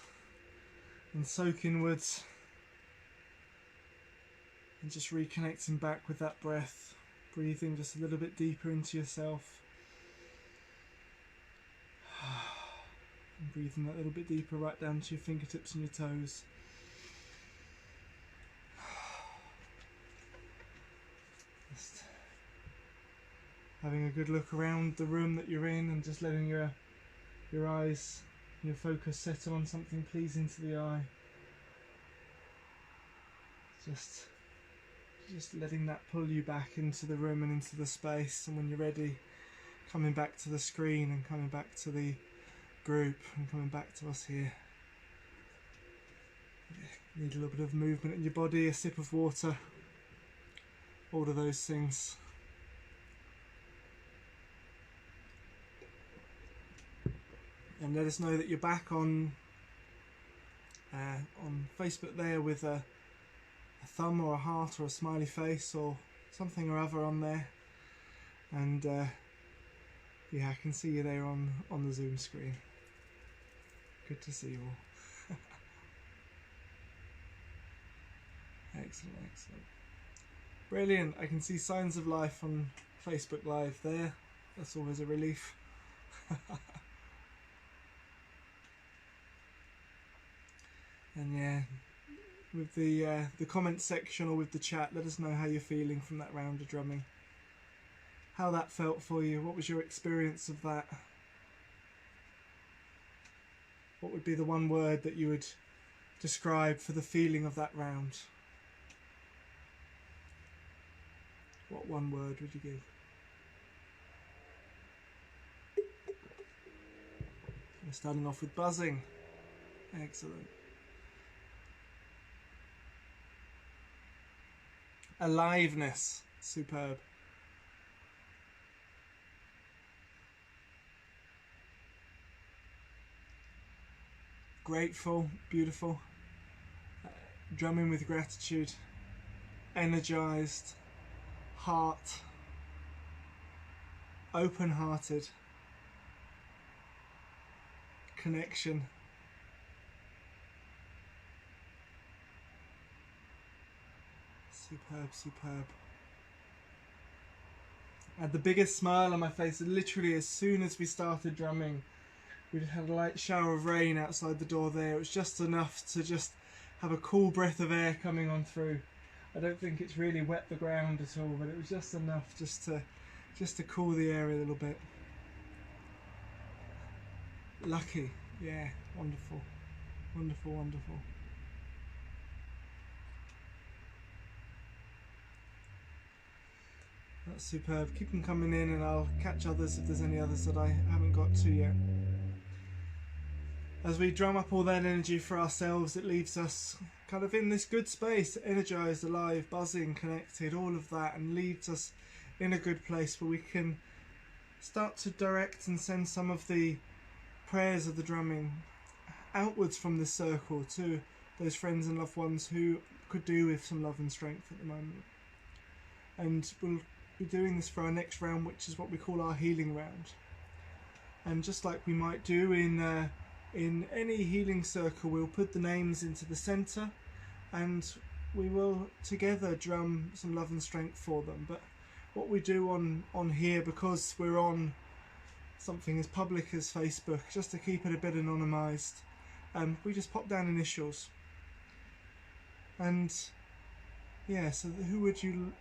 and soak inwards, and just reconnecting back with that breath, breathing just a little bit deeper into yourself, and breathing that little bit deeper right down to your fingertips and your toes. Just having a good look around the room that you're in, and just letting your eyes, your focus settle on something pleasing to the eye. Just letting that pull you back into the room and into the space, and when you're ready, coming back to the screen and coming back to the group and coming back to us here. You need a little bit of movement in your body, a sip of water, all of those things. And let us know that you're back on Facebook there with a thumb or a heart or a smiley face or something or other on there. And yeah, I can see you there on the Zoom screen. Good to see you all. Excellent, excellent. Brilliant. I can see signs of life on Facebook Live there. That's always a relief. And yeah, with the comment section or with the chat, let us know how you're feeling from that round of drumming. How that felt for you. What was your experience of that? What would be the one word that you would describe for the feeling of that round? What one word would you give? We're starting off with buzzing. Excellent. Aliveness. Superb. Grateful. Beautiful. Drumming with gratitude. Energized. Heart. Open-hearted. Connection. Superb, superb. I had the biggest smile on my face, and literally as soon as we started drumming, we just had a light shower of rain outside the door there. It was just enough to just have a cool breath of air coming on through. I don't think it's really wet the ground at all, but it was just enough just to cool the air a little bit. Lucky, yeah, wonderful, wonderful, wonderful. That's superb. Keep them coming in, and I'll catch others if there's any others that I haven't got to yet. As we drum up all that energy for ourselves, it leaves us kind of in this good space, energized, alive, buzzing, connected, all of that, and leaves us in a good place where we can start to direct and send some of the prayers of the drumming outwards from this circle to those friends and loved ones who could do with some love and strength at the moment. And we'll be doing this for our next round, which is what we call our healing round. And just like we might do in any healing circle, we'll put the names into the center and we will together drum some love and strength for them. But what we do on here, because we're on something as public as Facebook, just to keep it a bit anonymized, we just pop down initials. And yeah, so who would you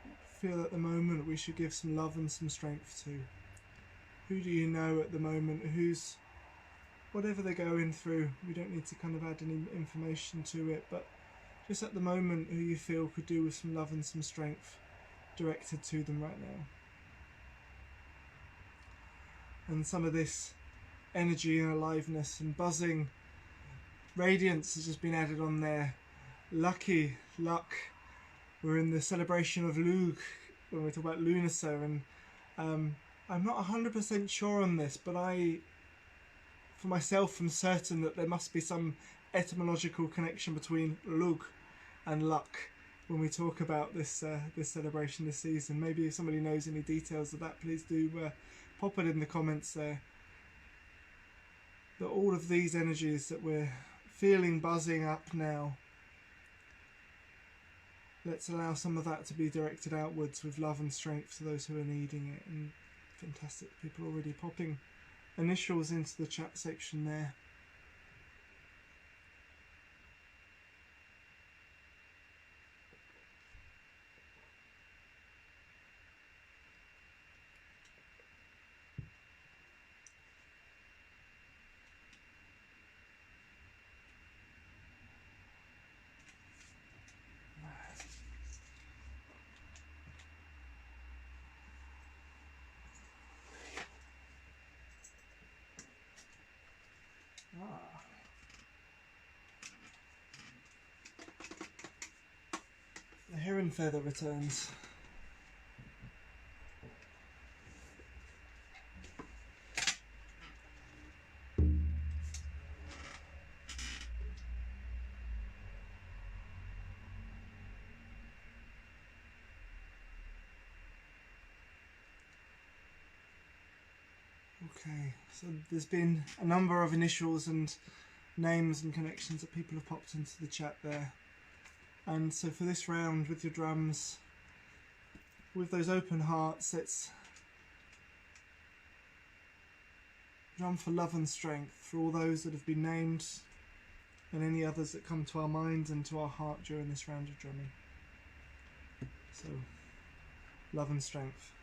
feel at the moment we should give some love and some strength to? Who do you know at the moment who's, whatever they're going through, we don't need to kind of add any information to it, but just at the moment who you feel could do with some love and some strength directed to them right now. And some of this energy and aliveness and buzzing radiance has just been added on there. Lucky, luck. We're in the celebration of Lug when we talk about Lunasa, and I'm not 100% sure on this, but I, for myself, am certain that there must be some etymological connection between Lug and luck when we talk about this this celebration this season. Maybe if somebody knows any details of that, please do pop it in the comments there. that all of these energies that we're feeling buzzing up now, let's allow some of that to be directed outwards with love and strength to those who are needing it. And fantastic, people already popping initials into the chat section there. The heron feather returns. Okay, so there's been a number of initials and names and connections that people have popped into the chat there. And so for this round with your drums, with those open hearts, let's drum for love and strength for all those that have been named and any others that come to our minds and to our heart during this round of drumming. So, love and strength.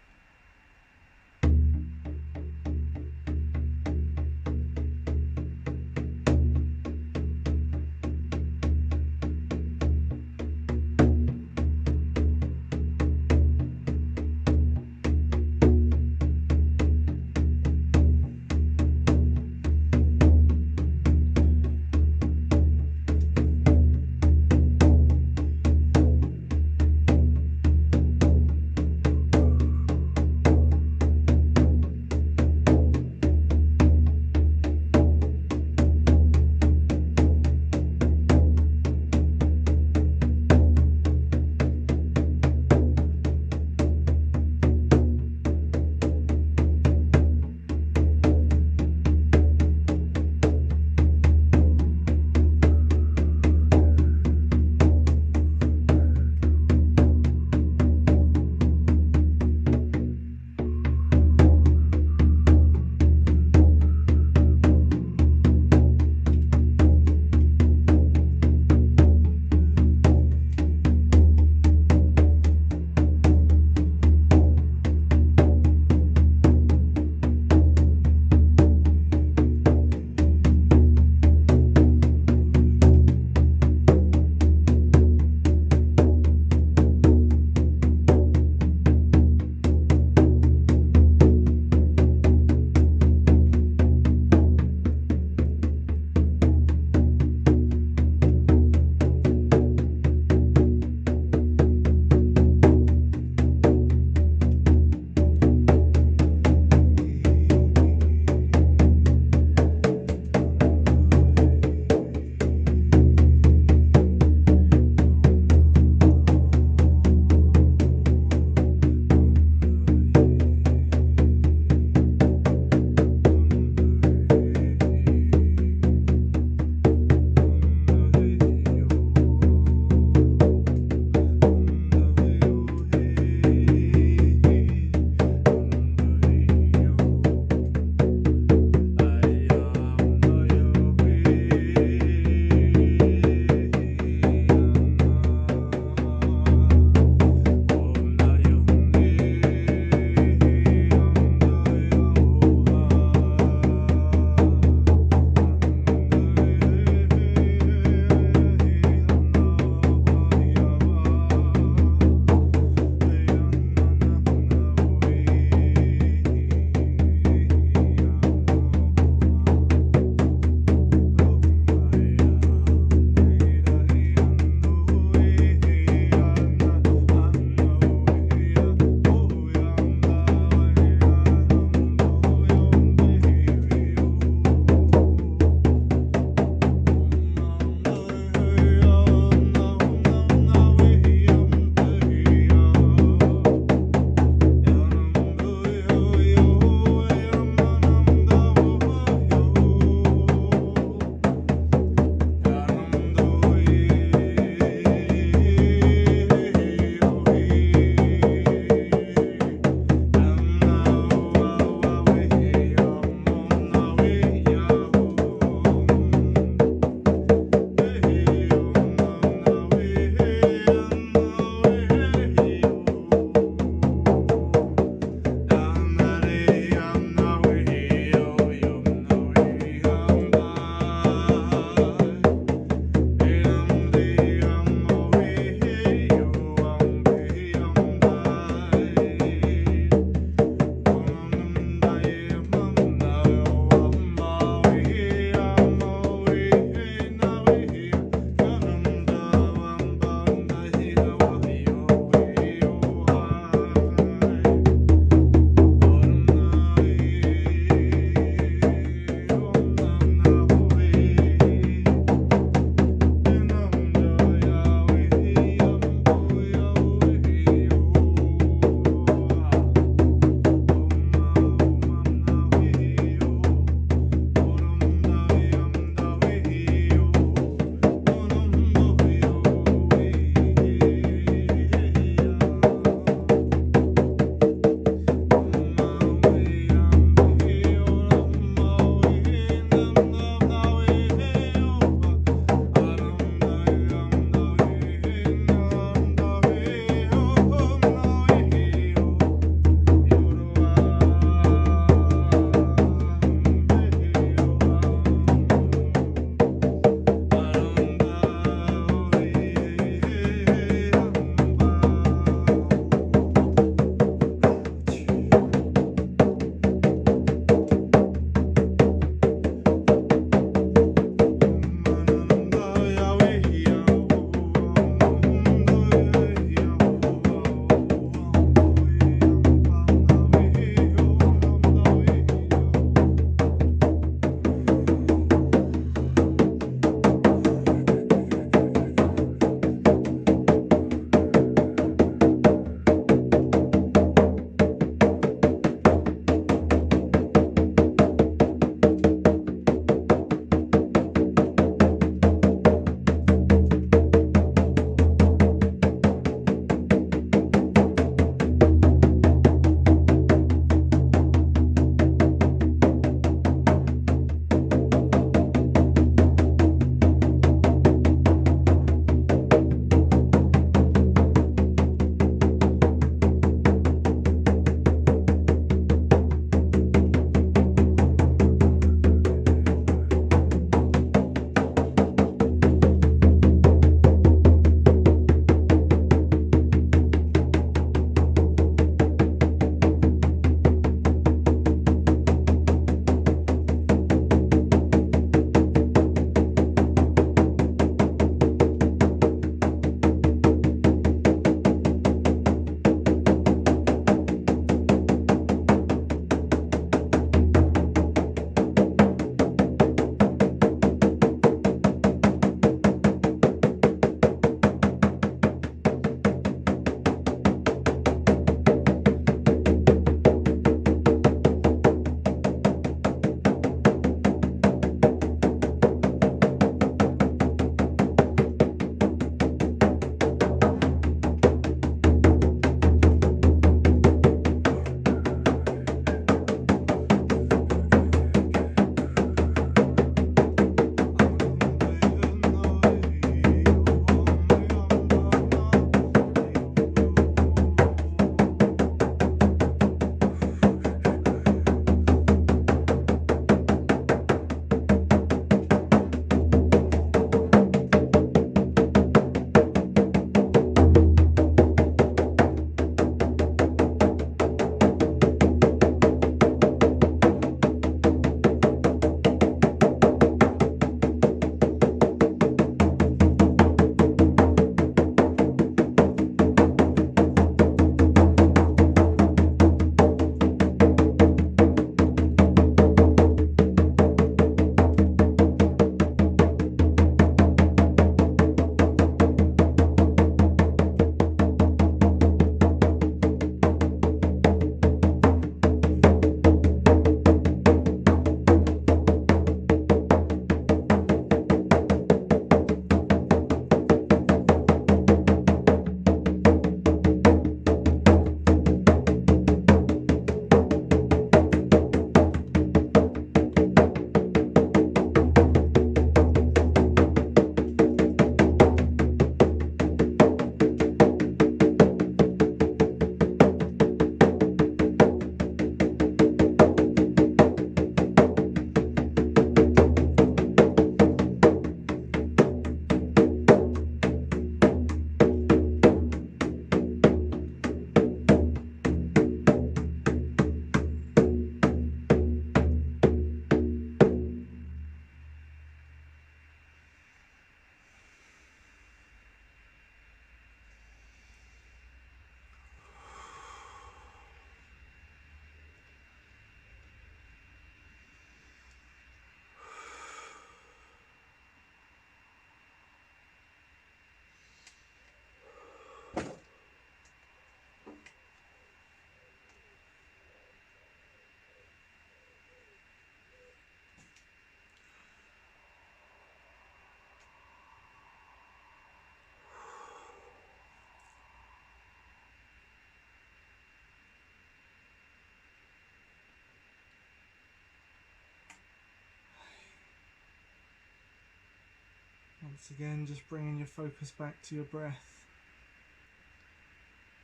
Once again, just bringing your focus back to your breath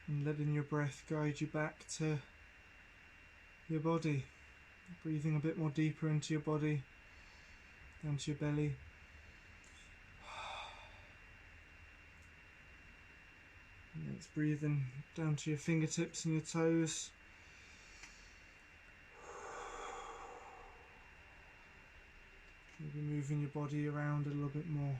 and letting your breath guide you back to your body. Breathing a bit more deeper into your body, down to your belly. And it's breathing down to your fingertips and your toes. Maybe moving your body around a little bit more.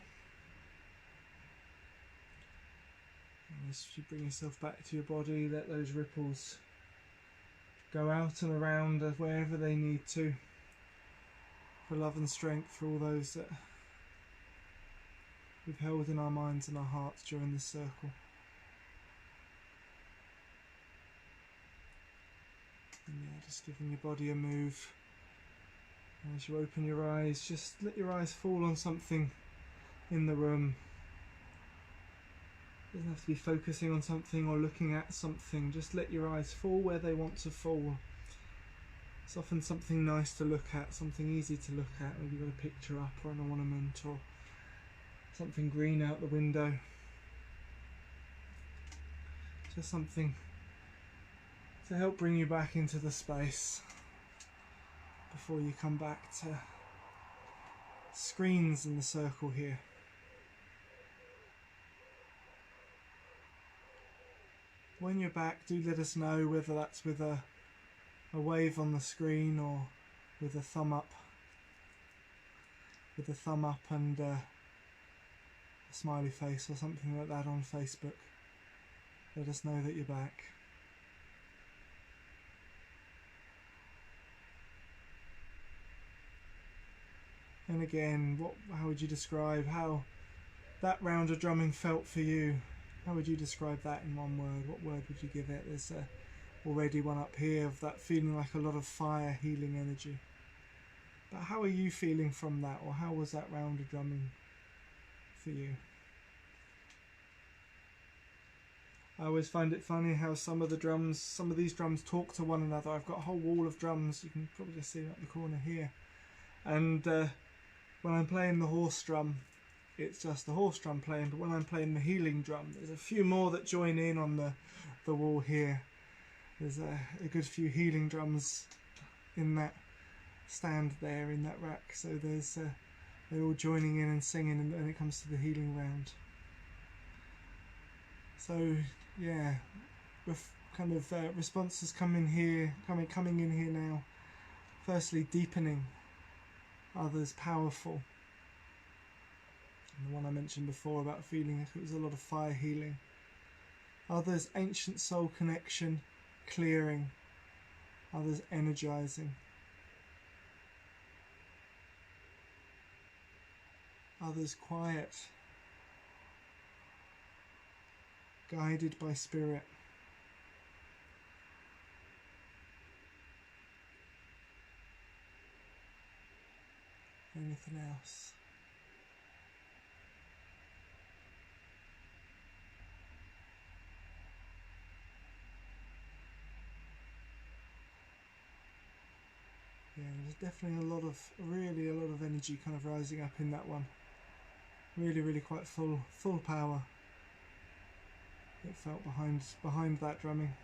And as you bring yourself back to your body, let those ripples go out and around wherever they need to, for love and strength for all those that we've held in our minds and our hearts during this circle. And yeah, just giving your body a move. And as you open your eyes, just let your eyes fall on something in the room. It doesn't have to be focusing on something or looking at something. Just let your eyes fall where they want to fall. It's often something nice to look at, something easy to look at. Maybe you've got a picture up or an ornament or something green out the window. Just something to help bring you back into the space before you come back to screens in the circle here. When you're back, do let us know, whether that's with a wave on the screen or with a thumb up, and a smiley face or something like that on Facebook. Let us know that you're back. And again, how would you describe how that round of drumming felt for you? How would you describe that in one word? What word would you give it? There's already one up here of that feeling like a lot of fire, healing energy. But how are you feeling from that? Or how was that round of drumming for you? I always find it funny how some of these drums talk to one another. I've got a whole wall of drums. You can probably just see it at the corner here. And when I'm playing the horse drum, it's just the horse drum playing, but when I'm playing the healing drum, there's a few more that join in on the wall here. There's a good few healing drums in that stand there, in that rack, so they're all joining in and singing when it comes to the healing round. So yeah, with kind of responses coming in here now. Firstly, deepening. Others, powerful. And the one I mentioned before about feeling like it was a lot of fire healing. Others, ancient soul connection, clearing. Others, energizing. Others, quiet. Guided by spirit. Anything else? Yeah, there's definitely really a lot of energy kind of rising up in that one. Really quite full power. It felt behind that drumming.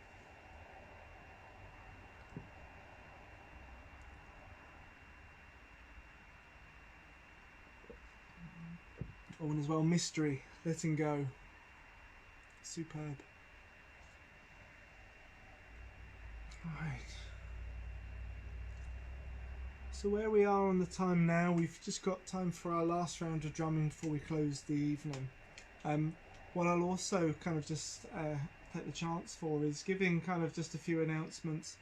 Oh, and as well, mystery, letting go. Superb. Right. So where we are on the time now, we've just got time for our last round of drumming before we close the evening. What I'll also kind of just take the chance for is giving kind of just a few announcements.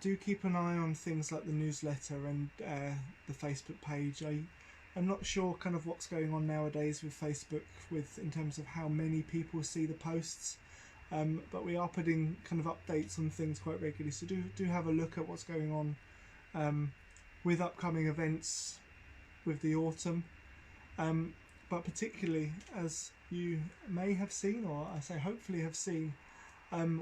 Do keep an eye on things like the newsletter and the Facebook page. I'm not sure kind of what's going on nowadays with Facebook in terms of how many people see the posts, but we are putting kind of updates on things quite regularly, so do have a look at what's going on with upcoming events with the autumn, but particularly, as you may have seen, or I say hopefully have seen,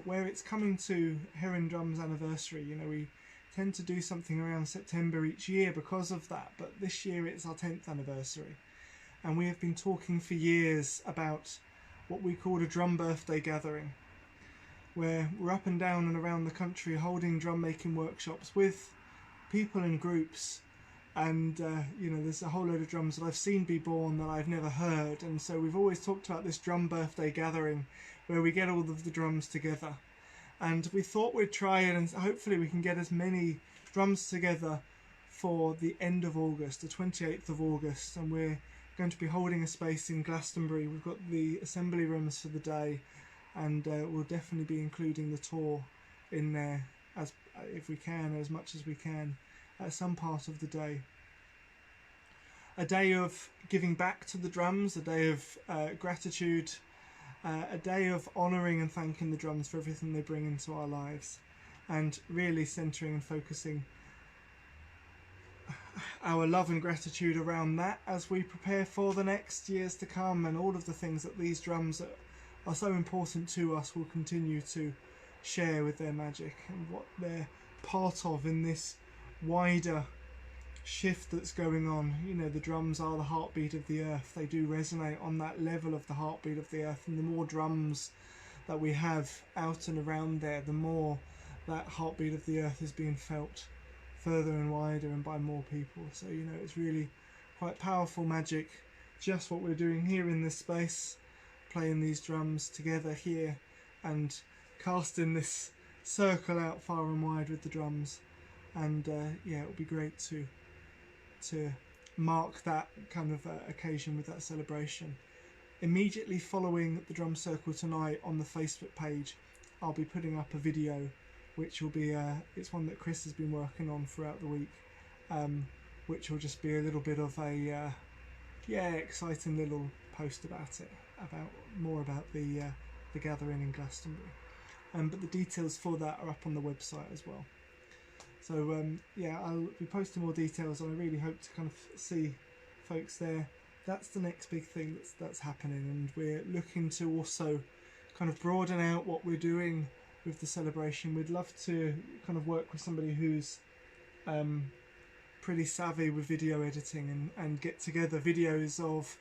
where it's coming to Heron Drums anniversary. You know, we tend to do something around September each year because of that, but this year it's our 10th anniversary, and we have been talking for years about what we called a drum birthday gathering, where we're up and down and around the country holding drum making workshops with people in groups. And you know, there's a whole load of drums that I've seen be born that I've never heard, and so we've always talked about this drum birthday gathering where we get all of the drums together. And we thought we'd try it, and hopefully we can get as many drums together for the end of August, the 28th of August, and we're going to be holding a space in Glastonbury. We've got the assembly rooms for the day, and we'll definitely be including the tour in there as if we can, as much as we can, at some part of the day. A day of giving back to the drums, a day of gratitude, a day of honouring and thanking the drums for everything they bring into our lives, and really centering and focusing our love and gratitude around that as we prepare for the next years to come, and all of the things that these drums that are so important to us will continue to share with their magic, and what they're part of in this wider shift that's going on. You know, the drums are the heartbeat of the earth. They do resonate on that level of the heartbeat of the earth, and the more drums that we have out and around there, the more that heartbeat of the earth is being felt further and wider and by more people. So, you know, it's really quite powerful magic, just what we're doing here in this space, playing these drums together here and casting this circle out far and wide with the drums. And yeah, it would be great to mark that kind of occasion with that celebration. Immediately following the drum circle tonight on the Facebook page, I'll be putting up a video, which will be it's one that Chris has been working on throughout the week, which will just be a little bit of a yeah, exciting little post about it, more about the gathering in Glastonbury. But the details for that are up on the website as well. So yeah, I'll be posting more details, and I really hope to kind of see folks there. That's the next big thing that's happening, and we're looking to also kind of broaden out what we're doing with the celebration. We'd love to kind of work with somebody who's pretty savvy with video editing, and get together videos of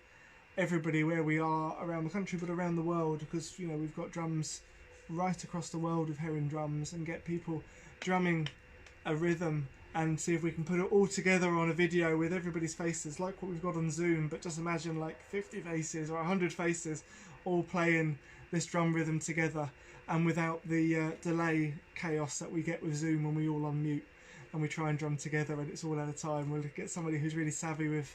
everybody where we are around the country, but around the world, because, you know, we've got drums right across the world with Heron Drums, and get people drumming a rhythm and see if we can put it all together on a video with everybody's faces, like what we've got on Zoom, but just imagine like 50 faces or 100 faces all playing this drum rhythm together, and without the delay chaos that we get with Zoom when we all unmute and we try and drum together and it's all at a time. We'll get somebody who's really savvy with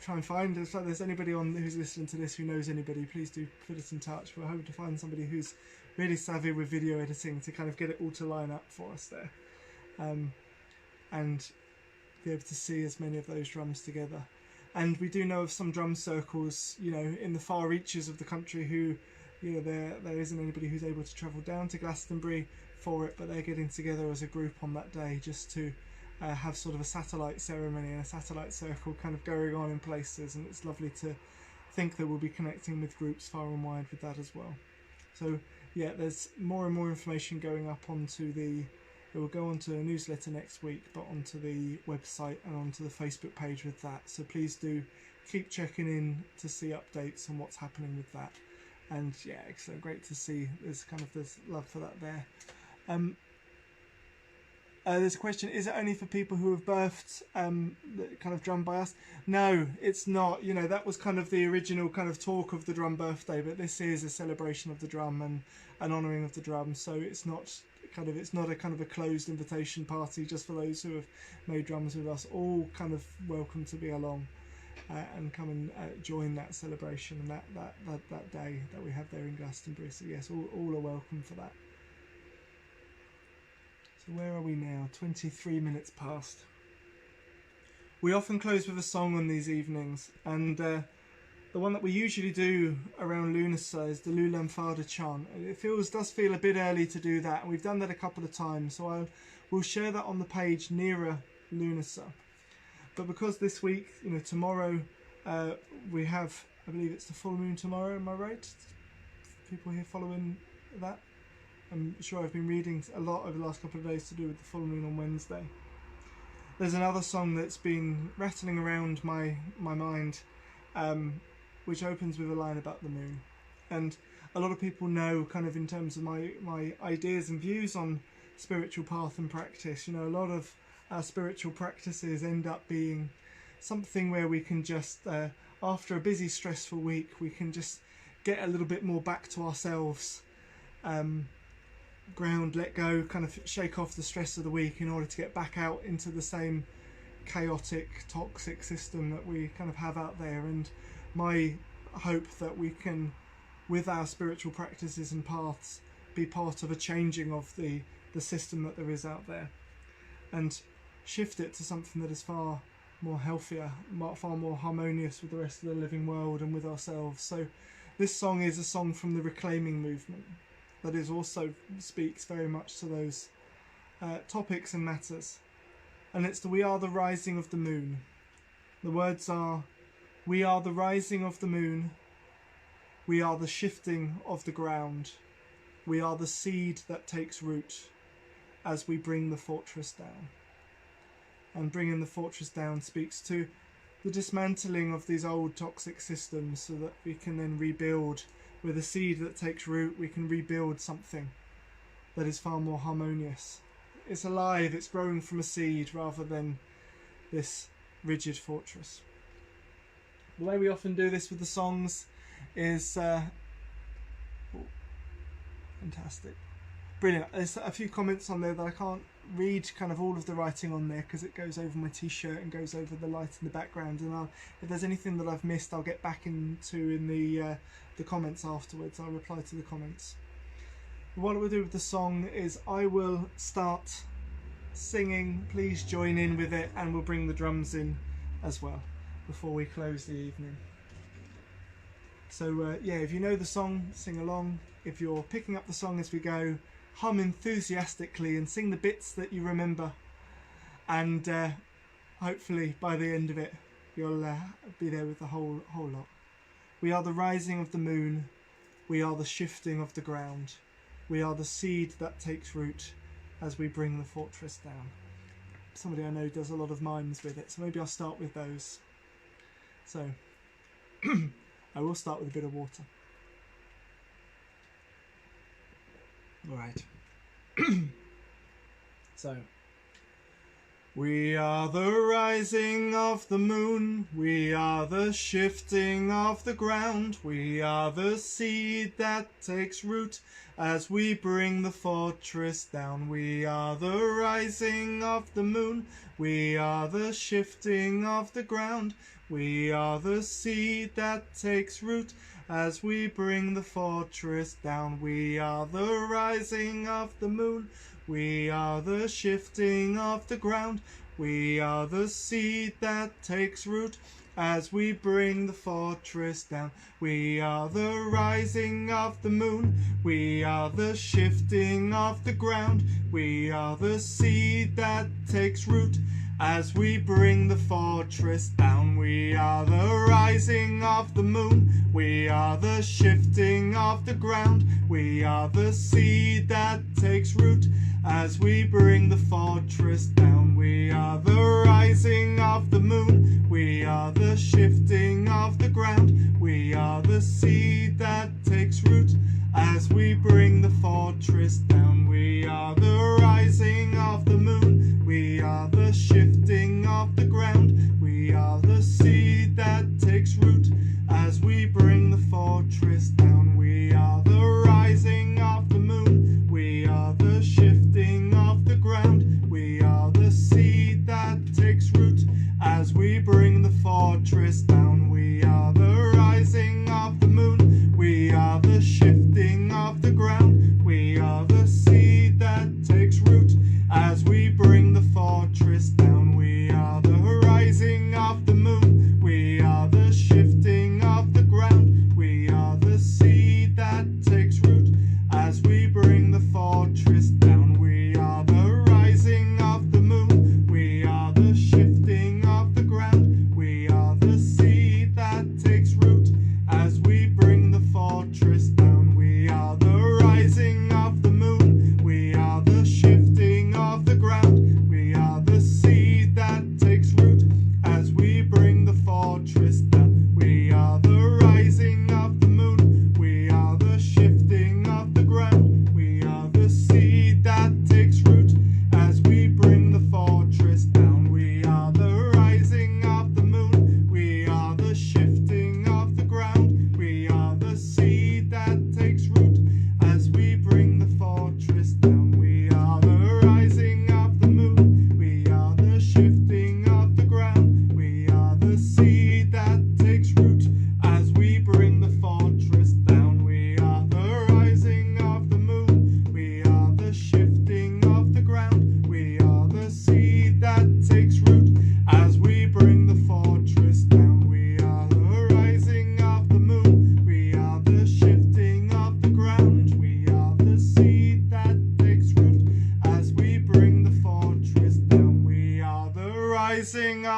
try and find, if there's anybody on who's listening to this who knows anybody, please do put us in touch. We're hoping to find somebody who's really savvy with video editing to kind of get it all to line up for us there, and be able to see as many of those drums together. And we do know of some drum circles, you know, in the far reaches of the country who, you know, there isn't anybody who's able to travel down to Glastonbury for it, but they're getting together as a group on that day just to have sort of a satellite ceremony and a satellite circle kind of going on in places, and it's lovely to think that we'll be connecting with groups far and wide with that as well. So yeah, there's more and more information going up onto it will go onto a newsletter next week, but onto the website and onto the Facebook page with that. So please do keep checking in to see updates on what's happening with that. And yeah, excellent, great to see there's love for that there. There's a question, is it only for people who have birthed kind of drum by us? No, it's not. You know, that was kind of the original kind of talk of the drum birthday, but this is a celebration of the drum and an honouring of the drum. So it's not a kind of a closed invitation party just for those who have made drums with us. All kind of welcome to be along and come and join that celebration and that day that we have there in Glastonbury. So yes, all are welcome for that. So where are we now? 23 minutes past. We often close with a song on these evenings, and the one that we usually do around Lunasa is the Lulam Fada chant. It does feel a bit early to do that, and we've done that a couple of times, so we'll share that on the page nearer Lunasa. But because this week, you know, tomorrow we have, I believe it's the full moon tomorrow, am I right? People here following that? I'm sure I've been reading a lot over the last couple of days to do with the full moon on Wednesday. There's another song that's been rattling around my mind, which opens with a line about the moon. And a lot of people know, kind of in terms of my ideas and views on spiritual path and practice, you know, a lot of our spiritual practices end up being something where we can just, after a busy, stressful week, we can just get a little bit more back to ourselves, ground, let go, kind of shake off the stress of the week in order to get back out into the same chaotic, toxic system that we kind of have out there. And my hope that we can, with our spiritual practices and paths, be part of a changing of the system that there is out there, and shift it to something that is far more healthier, far more harmonious with the rest of the living world and with ourselves. So this song is a song from the reclaiming movement that is also speaks very much to those topics and matters. And it's the We Are the Rising of the Moon. The words are, we are the rising of the moon, we are the shifting of the ground, we are the seed that takes root as we bring the fortress down. And bringing the fortress down speaks to the dismantling of these old toxic systems so that we can then rebuild. With a seed that takes root, we can rebuild something that is far more harmonious. It's alive, it's growing from a seed rather than this rigid fortress. The way we often do this with the songs is fantastic. Brilliant. There's a few comments on there that I can't read kind of all of the writing on there because it goes over my t-shirt and goes over the light in the background, and if there's anything that I've missed, I'll get back into in the comments afterwards. I'll reply to the comments. What we'll do with the song is I will start singing, please join in with it, and we'll bring the drums in as well before we close the evening. So yeah, if you know the song, sing along. If you're picking up the song as we go, hum enthusiastically and sing the bits that you remember, and hopefully by the end of it you'll be there with the whole lot. We are the rising of the moon, we are the shifting of the ground, we are the seed that takes root as we bring the fortress down. Somebody I know does a lot of mimes with it, so maybe I'll start with those. So I will start with a bit of water. Alright. So, we are the rising of the moon, we are the shifting of the ground, we are the seed that takes root as we bring the fortress down. We are the rising of the moon, we are the shifting of the ground, we are the seed that takes root as we bring the fortress down. We are the rising of the moon, we are the shifting of the ground, we are the seed that takes root as we bring the fortress down. We are the rising of the moon, we are the shifting of the ground, we are the seed that takes root as we bring the fortress down. We are the rising of the moon, we are the shifting of the ground, we are the seed that takes root as we bring the fortress down. We are the rising of the moon, we are the shifting of the ground, we are the seed that takes root as we bring the fortress down. We are the rising of the moon, we are the shifting of the ground, we are the seed that takes root as we bring the fortress down. We are the rising of the moon, we are the shifting of the ground, we are the seed that takes root as we bring the fortress down. We are the rising of the moon, we are the shifting of the ground, we are the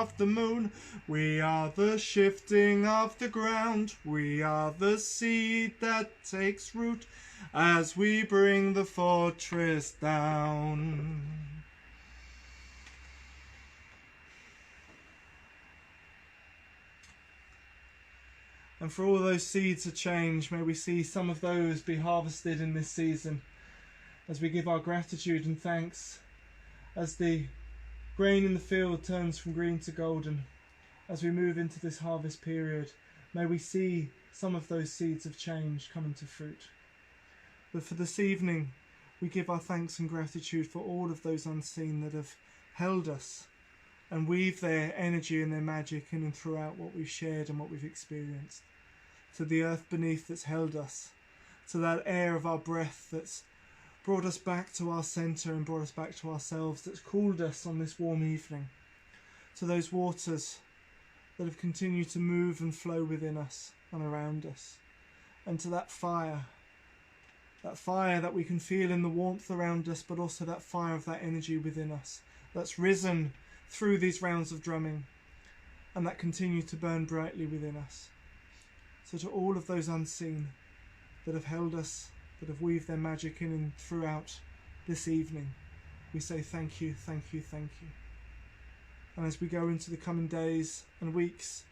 of the moon. We are the shifting of the ground. We are the seed that takes root as we bring the fortress down. And for all those seeds of change, may we see some of those be harvested in this season as we give our gratitude and thanks, as the grain in the field turns from green to golden, as we move into this harvest period. May we see some of those seeds of change come into fruit. But for this evening, we give our thanks and gratitude for all of those unseen that have held us and weave their energy and their magic in and throughout what we've shared and what we've experienced. To the earth beneath that's held us, to that air of our breath that's brought us back to our centre and brought us back to ourselves, that's cooled us on this warm evening, to those waters that have continued to move and flow within us and around us, and to that fire that we can feel in the warmth around us, but also that fire of that energy within us that's risen through these rounds of drumming and that continue to burn brightly within us. So to all of those unseen that have held us, that have weaved their magic in and throughout this evening, we say thank you, thank you, thank you. And as we go into the coming days and weeks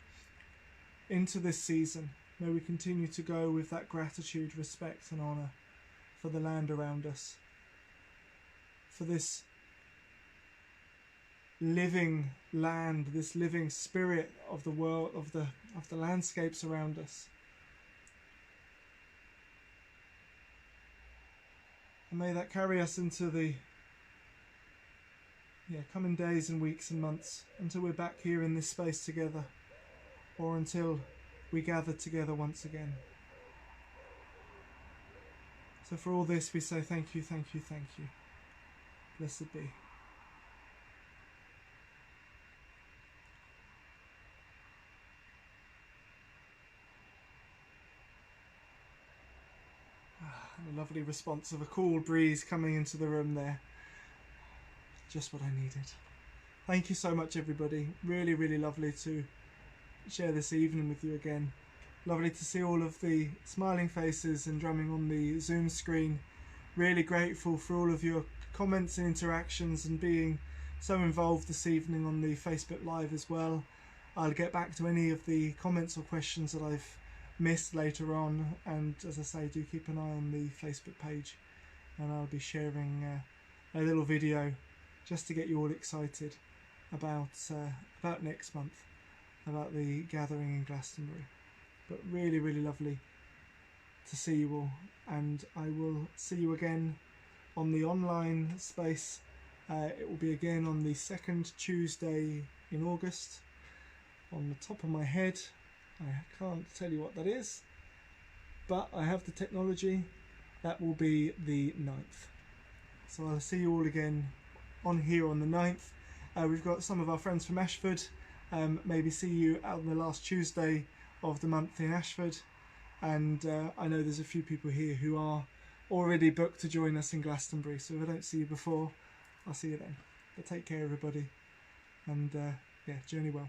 into this season, may we continue to go with that gratitude, respect and honour for the land around us, for this living land, this living spirit of the world, of the landscapes around us. And may that carry us into the coming days and weeks and months, until we're back here in this space together, or until we gather together once again. So for all this we say thank you, thank you, thank you. Blessed be. A lovely response of a cool breeze coming into the room there. Just what I needed. Thank you so much everybody. Really, really lovely to share this evening with you again. Lovely to see all of the smiling faces and drumming on the Zoom screen. Really grateful for all of your comments and interactions and being so involved this evening on the Facebook Live as well. I'll get back to any of the comments or questions that I've missed later on, and as I say, do keep an eye on the Facebook page, and I'll be sharing a little video just to get you all excited about next month, about the gathering in Glastonbury. But really, really lovely to see you all, and I will see you again on the online space. It will be again on the second Tuesday in August. On the top of my head, I can't tell you what that is, but I have the technology. That will be the 9th. So I'll see you all again on here on the 9th. We've got some of our friends from Ashford. Maybe see you out on the last Tuesday of the month in Ashford. And I know there's a few people here who are already booked to join us in Glastonbury. So if I don't see you before, I'll see you then. But take care everybody. And yeah, journey well.